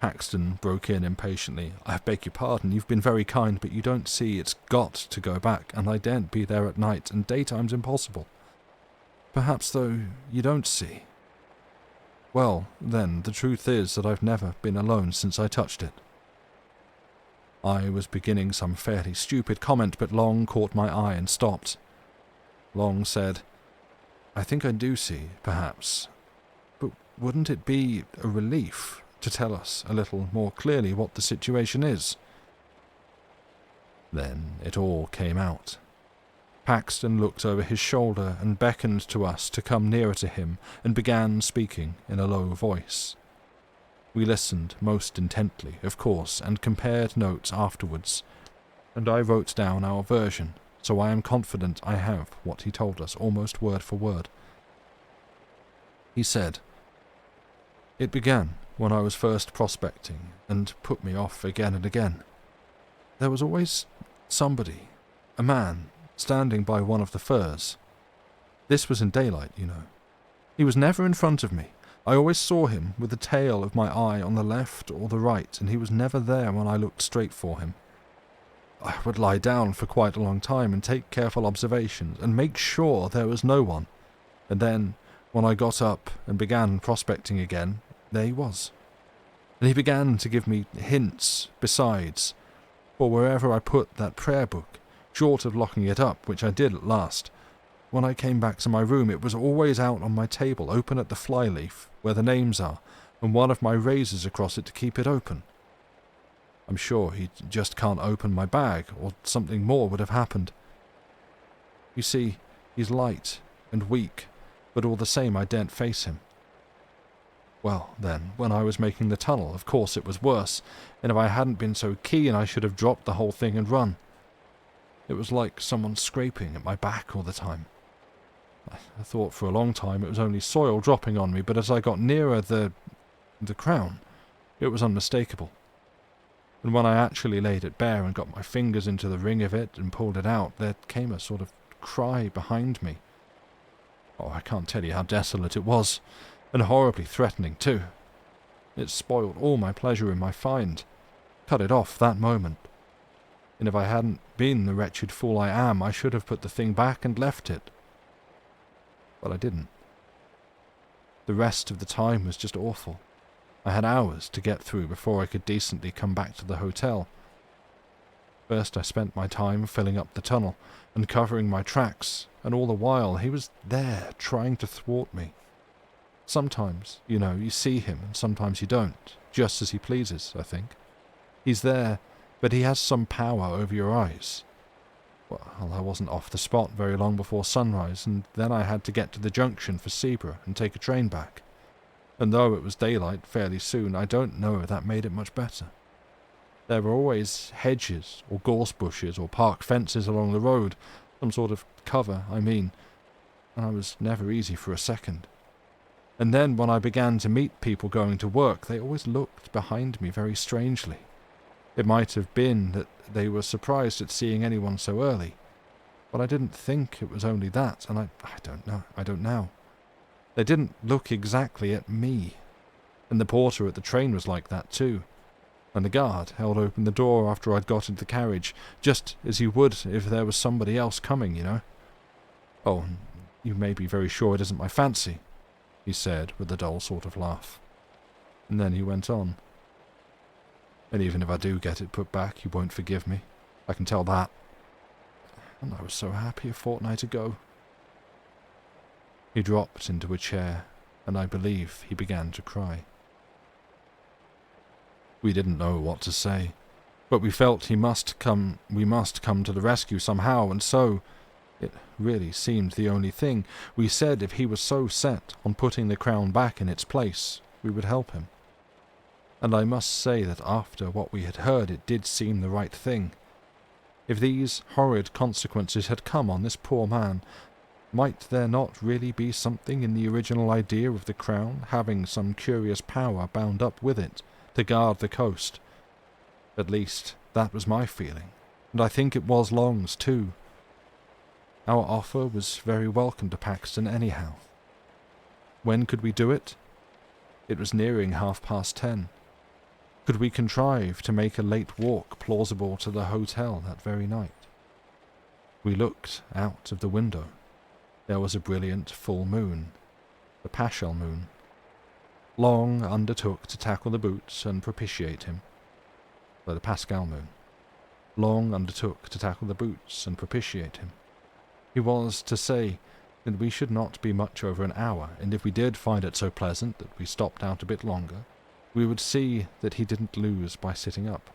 [SPEAKER 1] Paxton broke in impatiently. "I beg your pardon, you've been very kind, but you don't see it's got to go back, and I daren't be there at night, and daytime's impossible. Perhaps, though, you don't see. Well, then, the truth is that I've never been alone since I touched it." I was beginning some fairly stupid comment, but Long caught my eye and stopped. Long said, "I think I do see, perhaps. But wouldn't it be a relief to tell us a little more clearly what the situation is?" Then it all came out. Paxton looked over his shoulder and beckoned to us to come nearer to him and began speaking in a low voice. We listened most intently, of course, and compared notes afterwards, and I wrote down our version, so I am confident I have what he told us, almost word for word. He said, "It began when I was first prospecting and put me off again and again. There was always somebody, a man, standing by one of the firs. This was in daylight, you know. He was never in front of me. I always saw him with the tail of my eye on the left or the right, and he was never there when I looked straight for him. I would lie down for quite a long time and take careful observations and make sure there was no one. And then, when I got up and began prospecting again, there he was. And he began to give me hints besides, for wherever I put that prayer book, short of locking it up, which I did at last, when I came back to my room it was always out on my table, open at the flyleaf, where the names are, and one of my razors across it to keep it open. I'm sure he just can't open my bag, or something more would have happened. You see, he's light and weak, but all the same I daren't face him. Well, then, when I was making the tunnel, of course it was worse, and if I hadn't been so keen I should have dropped the whole thing and run. It was like someone scraping at my back all the time. I thought for a long time it was only soil dropping on me, but as I got nearer the crown, it was unmistakable. And when I actually laid it bare and got my fingers into the ring of it and pulled it out, there came a sort of cry behind me. Oh, I can't tell you how desolate it was, and horribly threatening too. It spoiled all my pleasure in my find, cut it off that moment. And if I hadn't been the wretched fool I am, I should have put the thing back and left it. But I didn't. The rest of the time was just awful. I had hours to get through before I could decently come back to the hotel. First I spent my time filling up the tunnel and covering my tracks, and all the while he was there trying to thwart me. Sometimes, you know, you see him and sometimes you don't, just as he pleases, I think. He's there, but he has some power over your eyes. Well, I wasn't off the spot very long before sunrise, and then I had to get to the junction for Sebra and take a train back. And though it was daylight fairly soon, I don't know if that made it much better. There were always hedges or gorse bushes or park fences along the road, some sort of cover, I mean, and I was never easy for a second. And then when I began to meet people going to work, they always looked behind me very strangely. It might have been that they were surprised at seeing anyone so early, but I didn't think it was only that, and I don't know. They didn't look exactly at me, and the porter at the train was like that too, and the guard held open the door after I'd got into the carriage, just as he would if there was somebody else coming, you know. Oh, you may be very sure it isn't my fancy, he said with a dull sort of laugh, and then he went on. And even if I do get it put back, you won't forgive me. I can tell that. And I was so happy a fortnight ago. He dropped into a chair, and I believe he began to cry. We didn't know what to say, but we felt we must come to the rescue somehow, and so, it really seemed the only thing, we said if he was so set on putting the crown back in its place, we would help him. And I must say that after what we had heard it did seem the right thing. If these horrid consequences had come on this poor man, might there not really be something in the original idea of the crown having some curious power bound up with it to guard the coast? At least, that was my feeling, and I think it was Long's too. Our offer was very welcome to Paxton anyhow. When could we do it? It was nearing 10:30. Could we contrive to make a late walk plausible to the hotel that very night? We looked out of the window. There was a brilliant full moon, the Paschal moon. Long undertook to tackle the boots and propitiate him. The Pascal moon. Long undertook to tackle the boots and propitiate him. He was to say that we should not be much over an hour, and if we did find it so pleasant that we stopped out a bit longer, we would see that he didn't lose by sitting up.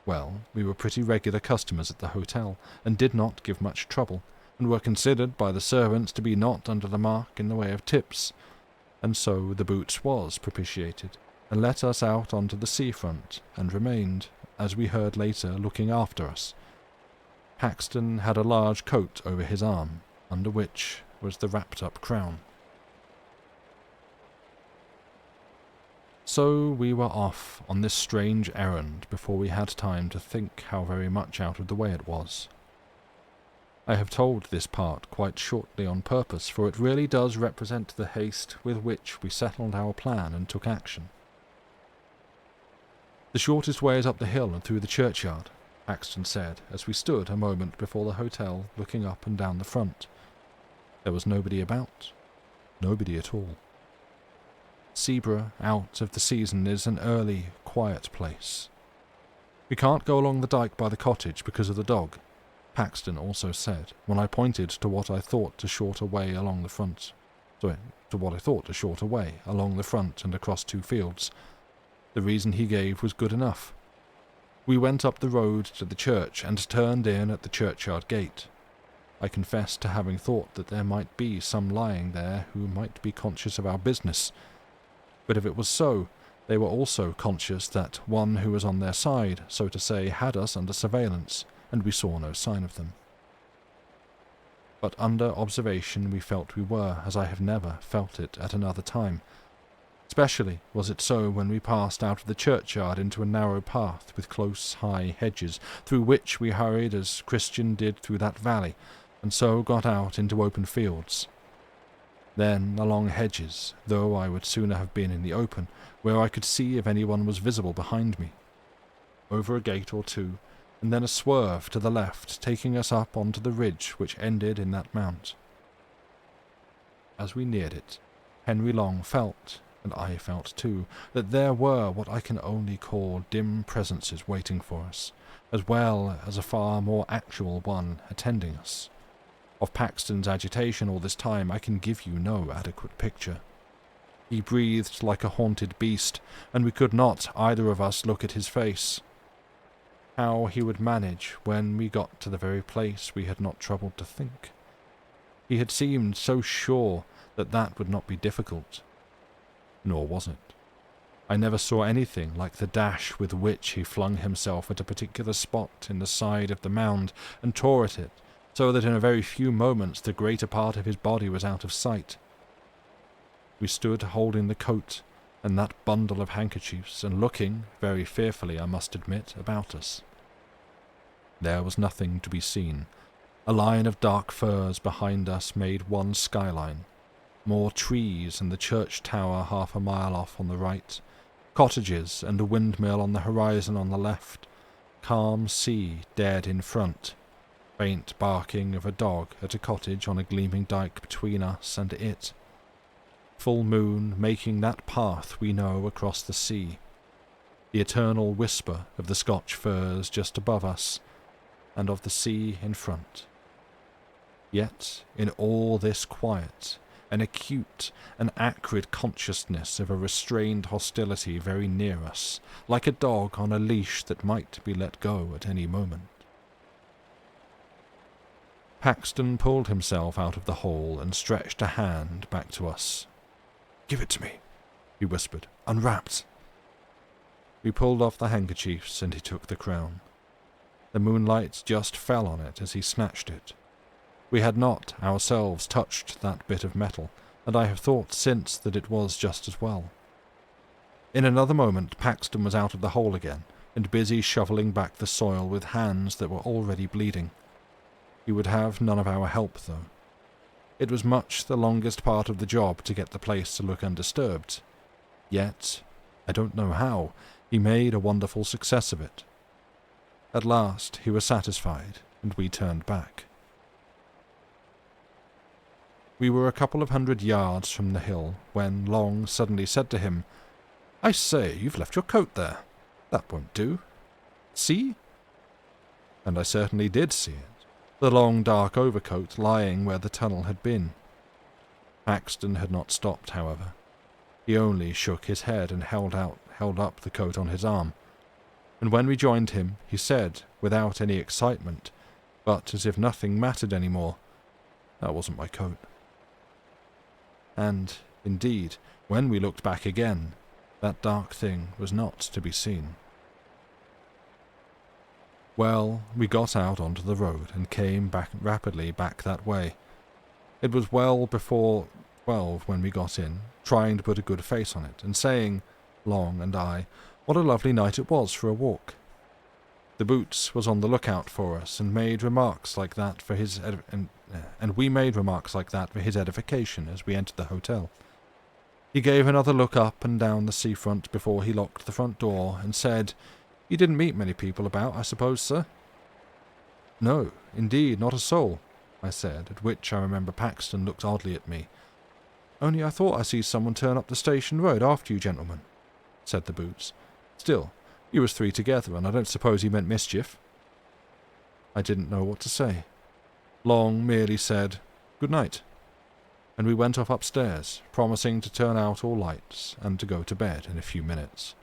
[SPEAKER 1] Well, we were pretty regular customers at the hotel, and did not give much trouble, and were considered by the servants to be not under the mark in the way of tips, and so the boots was propitiated, and let us out onto the seafront, and remained, as we heard later, looking after us. Paxton had a large coat over his arm, under which was the wrapped-up crown. So we were off on this strange errand before we had time to think how very much out of the way it was. I have told this part quite shortly on purpose, for it really does represent the haste with which we settled our plan and took action. "The shortest way is up the hill and through the churchyard," Paxton said, as we stood a moment before the hotel looking up and down the front. There was nobody about. Nobody at all. Seaborough, out of the season, is an early, quiet place. "We can't go along the dyke by the cottage because of the dog," Paxton also said, when I pointed to what I thought a shorter way along the front. Along the front and across 2 fields. The reason he gave was good enough. We went up the road to the church and turned in at the churchyard gate. I confess to having thought that there might be some lying there who might be conscious of our business. But if it was so, they were also conscious that one who was on their side, so to say, had us under surveillance, and we saw no sign of them. But under observation we felt we were, as I have never felt it at another time. Especially was it so when we passed out of the churchyard into a narrow path with close, high hedges, through which we hurried as Christian did through that valley, and so got out into open fields. Then along hedges, though I would sooner have been in the open, where I could see if anyone was visible behind me. Over a gate or 2, and then a swerve to the left, taking us up onto the ridge which ended in that mount. As we neared it, Henry Long felt, and I felt too, that there were what I can only call dim presences waiting for us, as well as a far more actual one attending us. Of Paxton's agitation all this time I can give you no adequate picture. He breathed like a haunted beast, and we could not either of us look at his face. How he would manage when we got to the very place we had not troubled to think. He had seemed so sure that that would not be difficult. Nor was it. I never saw anything like the dash with which he flung himself at a particular spot in the side of the mound and tore at it, so that in a very few moments the greater part of his body was out of sight. We stood holding the coat and that bundle of handkerchiefs, and looking, very fearfully I must admit, about us. There was nothing to be seen. A line of dark firs behind us made one skyline. More trees and the church tower 1/2 mile off on the right. Cottages and a windmill on the horizon on the left. Calm sea dead in front. Faint barking of a dog at a cottage on a gleaming dyke between us and it. Full moon making that path we know across the sea. The eternal whisper of the Scotch firs just above us, and of the sea in front. Yet, in all this quiet, an acute and acrid consciousness of a restrained hostility very near us, like a dog on a leash that might be let go at any moment. Paxton pulled himself out of the hole and stretched a hand back to us. "Give it to me," he whispered. "Unwrapped." We pulled off the handkerchiefs and he took the crown. The moonlight just fell on it as he snatched it. We had not ourselves touched that bit of metal, and I have thought since that it was just as well. In another moment Paxton was out of the hole again, and busy shoveling back the soil with hands that were already bleeding. He would have none of our help, though. It was much the longest part of the job to get the place to look undisturbed. Yet, I don't know how, he made a wonderful success of it. At last he was satisfied, and we turned back. We were a couple of 100 yards from the hill when Long suddenly said to him, "I say, you've left your coat there. That won't do. See?" And I certainly did see it. The long dark overcoat lying where the tunnel had been. Paxton had not stopped, however. He only shook his head and held up the coat on his arm. and when we joined him, he said, without any excitement, but as if nothing mattered any more, "That wasn't my coat." And, indeed, when we looked back again, that dark thing was not to be seen. Well, we got out onto the road and came rapidly back that way. It was well before 12 when we got in, trying to put a good face on it, and saying, Long and I, what a lovely night it was for a walk. The Boots was on the lookout for us, and made remarks like that for his and we made remarks like that for his edification as we entered the hotel. He gave another look up and down the seafront before he locked the front door, and said, "You didn't meet many people about, I suppose, sir?" "No, indeed, not a soul," I said, at which I remember Paxton looked oddly at me. "Only I thought I see someone turn up the station road after you gentlemen," said the Boots. "Still, you was three together, and I don't suppose he meant mischief." I didn't know what to say. Long merely said, "Good night," and we went off upstairs, promising to turn out all lights and to go to bed in a few minutes.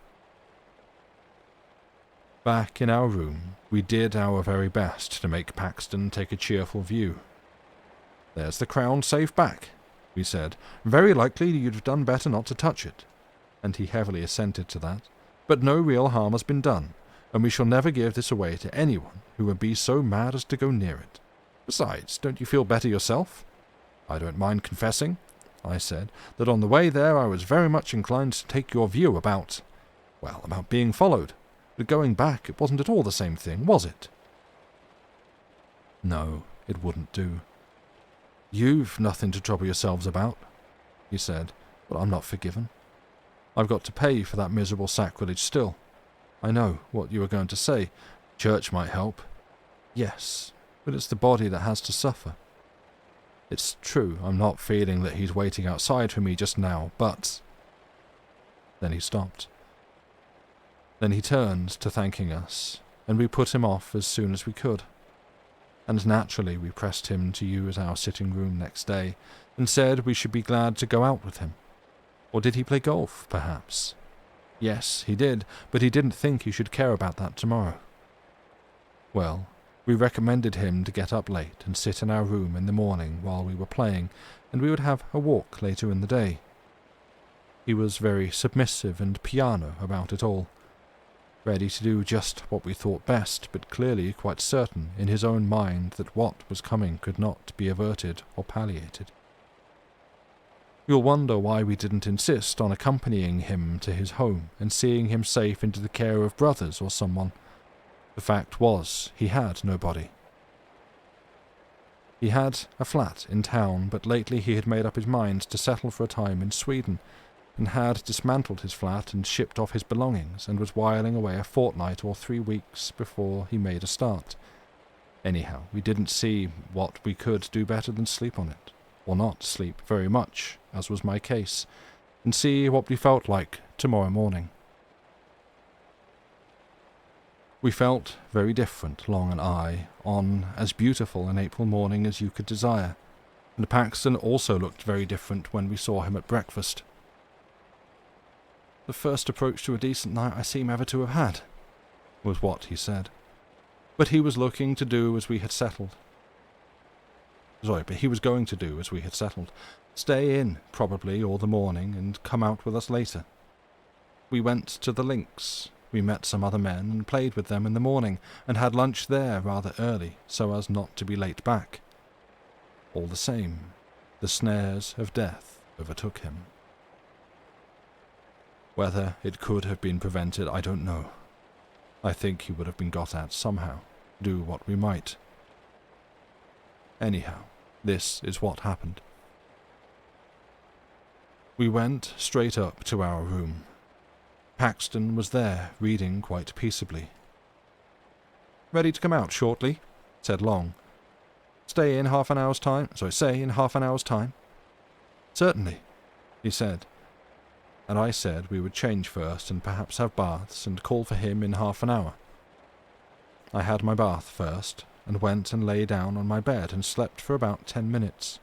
[SPEAKER 1] Back in our room, we did our very best to make Paxton take a cheerful view. "There's the crown safe back," we said. "Very likely you'd have done better not to touch it," and he heavily assented to that. "But no real harm has been done, and we shall never give this away to anyone who would be so mad as to go near it. Besides, don't you feel better yourself?" "I don't mind confessing," I said, "that on the way there I was very much inclined to take your view about being followed. But going back, it wasn't at all the same thing, was it?" "No, it wouldn't do. You've nothing to trouble yourselves about," he said, "but I'm not forgiven. I've got to pay for that miserable sacrilege still. I know what you were going to say. Church might help. Yes, but it's the body that has to suffer. It's true I'm not feeling that he's waiting outside for me just now, but—" Then he stopped. Then he turned to thanking us, and we put him off as soon as we could. And naturally we pressed him to use our sitting room next day, and said we should be glad to go out with him. Or did he play golf, perhaps? Yes, he did, but he didn't think he should care about that tomorrow. Well, we recommended him to get up late and sit in our room in the morning while we were playing, and we would have a walk later in the day. He was very submissive and piano about it all, ready to do just what we thought best, but clearly quite certain in his own mind that what was coming could not be averted or palliated. You'll wonder why we didn't insist on accompanying him to his home and seeing him safe into the care of brothers or someone. The fact was, he had nobody. He had a flat in town, but lately he had made up his mind to settle for a time in Sweden, and had dismantled his flat and shipped off his belongings, and was whiling away a fortnight or 3 weeks before he made a start. Anyhow, we didn't see what we could do better than sleep on it, or not sleep very much, as was my case, and see what we felt like tomorrow morning. We felt very different, Long and I, on as beautiful an April morning as you could desire, and Paxton also looked very different when we saw him at breakfast. "The first approach to a decent night I seem ever to have had," was what he said. But he was looking to do as we had settled. But he was going to do as we had settled. Stay in, probably, all the morning, and come out with us later. We went to the links. We met some other men and played with them in the morning, and had lunch there rather early, so as not to be late back. All the same, the snares of death overtook him. Whether it could have been prevented, I don't know. I think he would have been got at somehow, do what we might. Anyhow, this is what happened. We went straight up to our room. Paxton was there, reading quite peaceably. "Ready to come out shortly?" said Long. Say in half an hour's time. "Certainly," he said. And I said we would change first and perhaps have baths and call for him in half an hour. I had my bath first, and went and lay down on my bed and slept for about 10 minutes.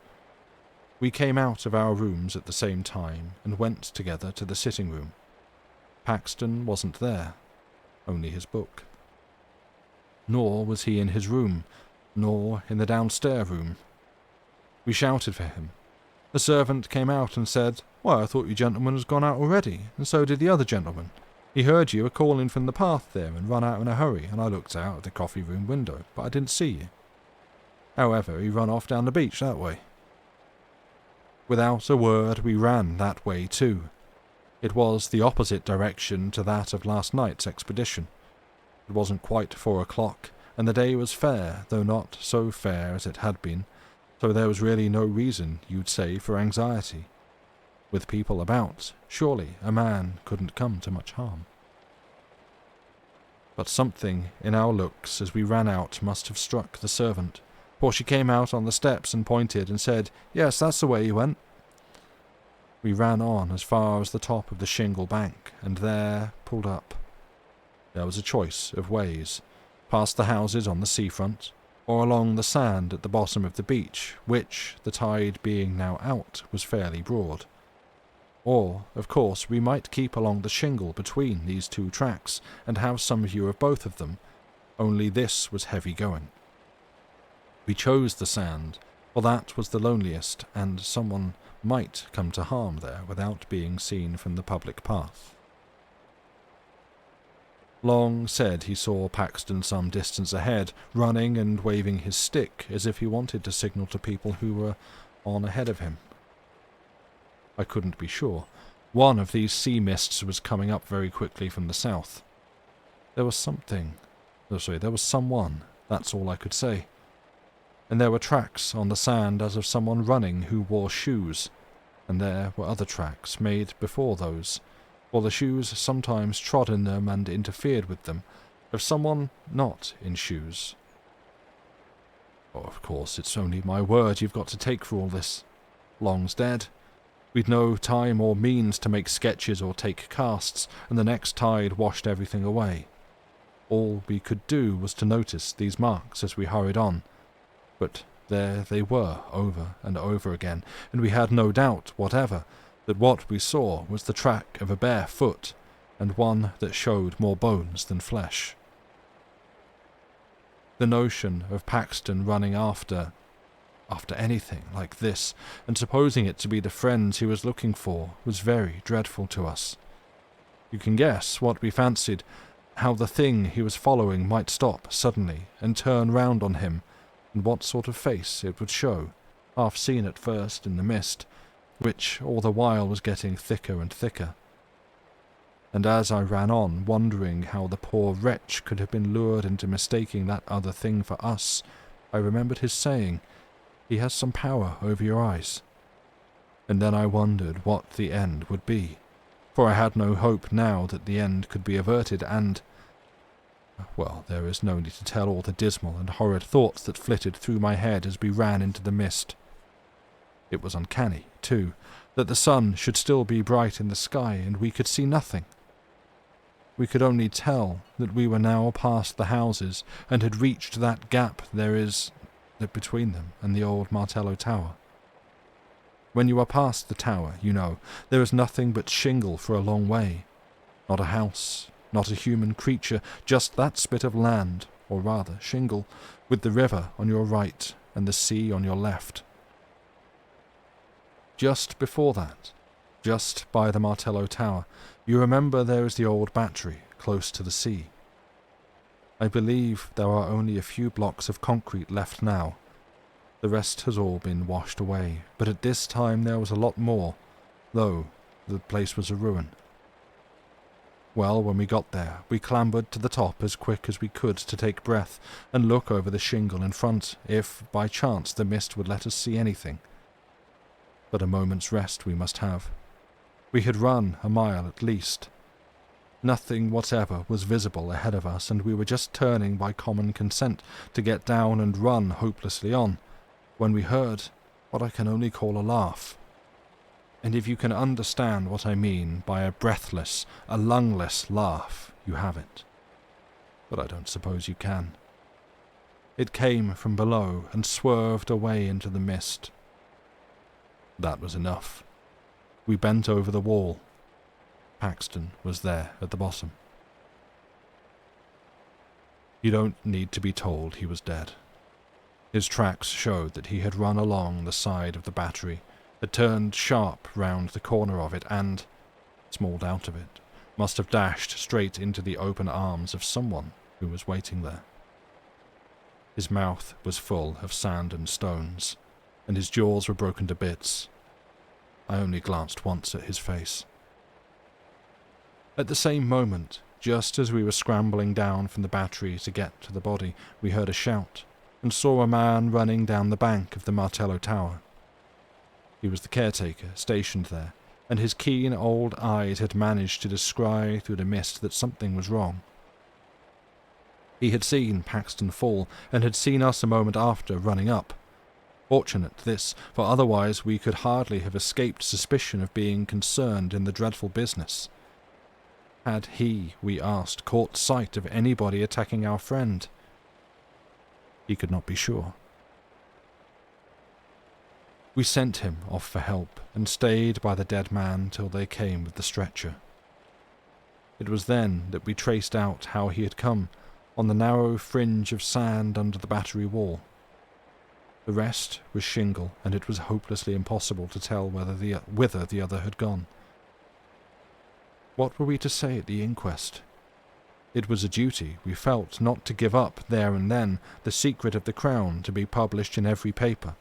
[SPEAKER 1] We came out of our rooms at the same time and went together to the sitting room. Paxton wasn't there. only his book. Nor was he in his room, nor in the downstairs room. We shouted for him. The servant came out and said, "Why, I thought you gentlemen has gone out already, and so did the other gentleman. He heard you a-calling from the path there and run out in a hurry, and I looked out of the coffee room window, but I didn't see you. However, he run off down the beach that way." Without a word, we ran that way too. It was the opposite direction to that of last night's expedition. It wasn't quite 4 o'clock, and the day was fair, though not so fair as it had been, so there was really no reason, you'd say, for anxiety. With people about, surely a man couldn't come to much harm. But something in our looks as we ran out must have struck the servant, for she came out on the steps and pointed and said, "Yes, that's the way you went." We ran on as far as the top of the shingle bank, and there pulled up. There was a choice of ways, past the houses on the seafront, or along the sand at the bottom of the beach, which, the tide being now out, was fairly broad. Or, of course, we might keep along the shingle between these two tracks, and have some view of both of them, only this was heavy going. We chose the sand, for that was the loneliest, and someone might come to harm there without being seen from the public path. Long said he saw Paxton some distance ahead, running and waving his stick as if he wanted to signal to people who were on ahead of him. I couldn't be sure. One of these sea mists was coming up very quickly from the south. There was someone, that's all I could say. And there were tracks on the sand as of someone running who wore shoes, and there were other tracks made before those, for the shoes sometimes trod in them and interfered with them, of someone not in shoes. Oh, of course, it's only my word you've got to take for all this. Long's dead. We'd no time or means to make sketches or take casts, and the next tide washed everything away. All we could do was to notice these marks as we hurried on. But there they were, over and over again, and we had no doubt whatever that what we saw was the track of a bare foot, and one that showed more bones than flesh. The notion of Paxton running after anything like this, and supposing it to be the friends he was looking for, was very dreadful to us. You can guess what we fancied, how the thing he was following might stop suddenly and turn round on him, and what sort of face it would show, half seen at first in the mist, which all the while was getting thicker and thicker. And as I ran on, wondering how the poor wretch could have been lured into mistaking that other thing for us, I remembered his saying, "He has some power over your eyes." And then I wondered what the end would be, for I had no hope now that the end could be averted, and well, there is no need to tell all the dismal and horrid thoughts that flitted through my head as we ran into the mist. It was uncanny, too, that the sun should still be bright in the sky and we could see nothing. We could only tell that we were now past the houses and had reached that gap there is between them and the old Martello Tower. When you are past the tower, you know, there is nothing but shingle for a long way. Not a house, not a human creature, just that spit of land, or rather shingle, with the river on your right and the sea on your left. Just before that, just by the Martello Tower, you remember there is the old battery close to the sea. I believe there are only a few blocks of concrete left now. The rest has all been washed away, but at this time there was a lot more, though the place was a ruin. Well, when we got there, we clambered to the top as quick as we could to take breath and look over the shingle in front, if by chance the mist would let us see anything. But a moment's rest we must have. We had run a mile at least. Nothing whatever was visible ahead of us, and we were just turning by common consent to get down and run hopelessly on, when we heard what I can only call a laugh. And if you can understand what I mean by a breathless, a lungless laugh, you have it. But I don't suppose you can. It came from below and swerved away into the mist. That was enough. We bent over the wall. Paxton was there at the bottom. You don't need to be told he was dead. His tracks showed that he had run along the side of the battery, had turned sharp round the corner of it, and, small doubt of it, must have dashed straight into the open arms of someone who was waiting there. His mouth was full of sand and stones, and his jaws were broken to bits. I only glanced once at his face. At the same moment, just as we were scrambling down from the battery to get to the body, we heard a shout, and saw a man running down the bank of the Martello Tower. He was the caretaker stationed there, and his keen old eyes had managed to descry through the mist that something was wrong. He had seen Paxton fall, and had seen us a moment after running up. Fortunate this, for otherwise we could hardly have escaped suspicion of being concerned in the dreadful business. Had he, we asked, caught sight of anybody attacking our friend? He could not be sure. We sent him off for help, and stayed by the dead man till they came with the stretcher. It was then that we traced out how he had come, on the narrow fringe of sand under the battery wall. The rest was shingle, and it was hopelessly impossible to tell whither the other had gone. What were we to say at the inquest? It was a duty, we felt, not to give up there and then the secret of the crown to be published in every paper.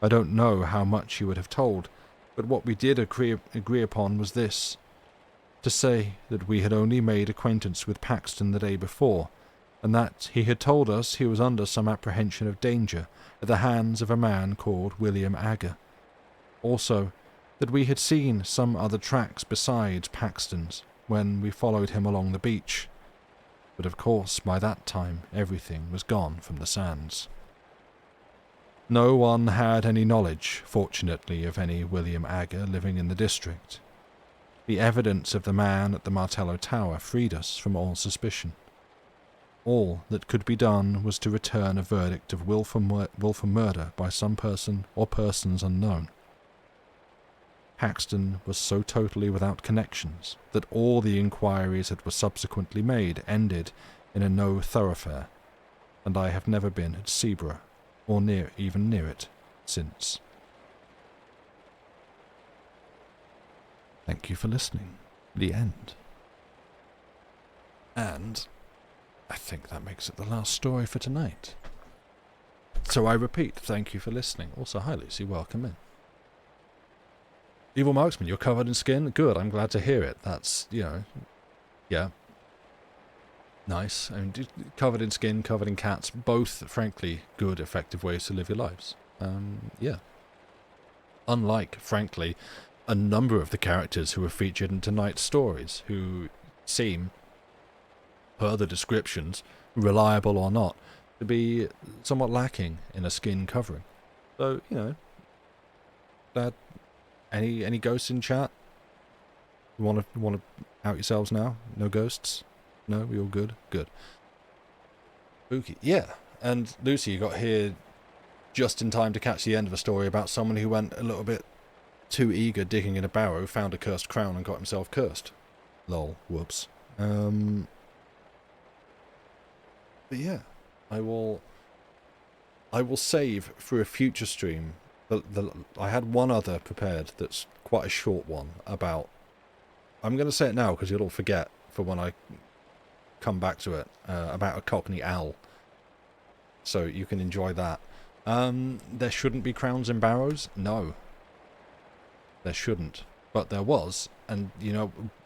[SPEAKER 1] I don't know how much he would have told, but what we did agree upon was this: to say that we had only made acquaintance with Paxton the day before, and that he had told us he was under some apprehension of danger at the hands of a man called William Agger. Also, that we had seen some other tracks besides Paxton's when we followed him along the beach. But of course, by that time, everything was gone from the sands. No one had any knowledge, fortunately, of any William Agger living in the district. The evidence of the man at the Martello Tower freed us from all suspicion. All that could be done was to return a verdict of wilful murder by some person or persons unknown. Paxton was so totally without connections that all the inquiries that were subsequently made ended in a no thoroughfare, and I have never been at Seaborough, or even near it, since. Thank you for listening. The end. And I think that makes it the last story for tonight. So I repeat, thank you for listening. Also, hi Lucy, welcome in. Evil Marksman, you're covered in skin? Good, I'm glad to hear it. That's, yeah. Nice. I mean, covered in skin, covered in cats, both, frankly, good, effective ways to live your lives. Yeah. Unlike, frankly, a number of the characters who are featured in tonight's stories, who seem, per the descriptions, reliable or not, to be somewhat lacking in a skin covering. So, that any ghosts in chat? You want to out yourselves now? No ghosts? No, we all good? Good. Spooky. Yeah, and Lucy, you got here just in time to catch the end of a story about someone who went a little bit too eager digging in a barrow, found a cursed crown and got himself cursed. Lol. Whoops. But yeah, I will save for a future stream. I had one other prepared that's quite a short one about... I'm going to say it now because you'll all forget for when I come back to it, about a Cockney owl. So you can enjoy that. There shouldn't be crowns in barrows? No. There shouldn't. But there was, and,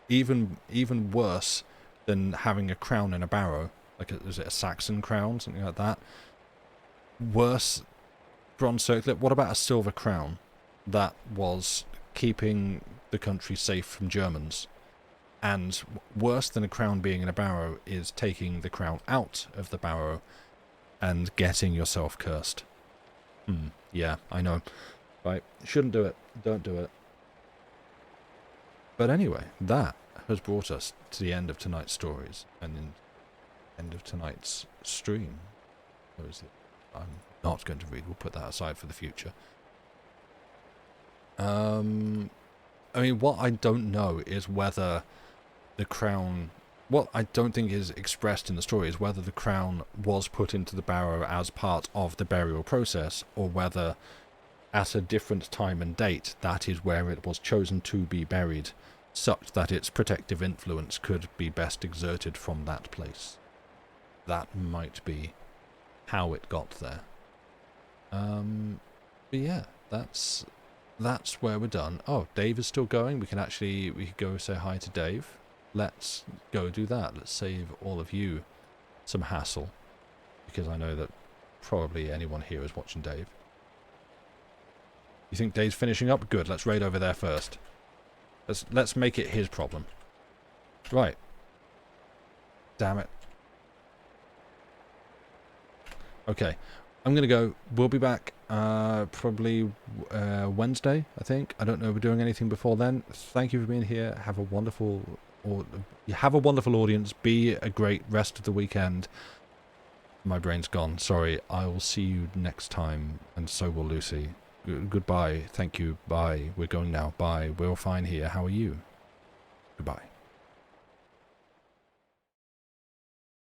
[SPEAKER 1] even worse than having a crown in a barrow, is it a Saxon crown, something like that? Worse, bronze circlet, what about a silver crown that was keeping the country safe from Germans? And worse than a crown being in a barrow is taking the crown out of the barrow and getting yourself cursed. Yeah, I know. Right, shouldn't do it. Don't do it. But anyway, that has brought us to the end of tonight's stories and the end of tonight's stream. Or is it? I'm not going to read. We'll put that aside for the future. I mean, what I don't know is whether the crown what I don't think is expressed in the story is whether the crown was put into the barrow as part of the burial process, or whether at a different time and date that is where it was chosen to be buried, such that its protective influence could be best exerted from that place. That might be how it got there. But yeah, that's where we're done. Oh, Dave is still going. We could go say hi to Dave. Let's go do that. Let's save all of you some hassle, because I know that probably anyone here is watching Dave. You think Dave's finishing up? Good. Let's raid over there first. Let's make it his problem. Right. Damn it. Okay. I'm gonna go. We'll be back probably Wednesday, I think. I don't know if we're doing anything before then. Thank you for being here. Have a wonderful audience. Be a great rest of the weekend. My brain's gone. Sorry. I will see you next time, and so will Lucy. Goodbye. Thank you. Bye. We're going now. Bye. We're all fine here. How are you? Goodbye.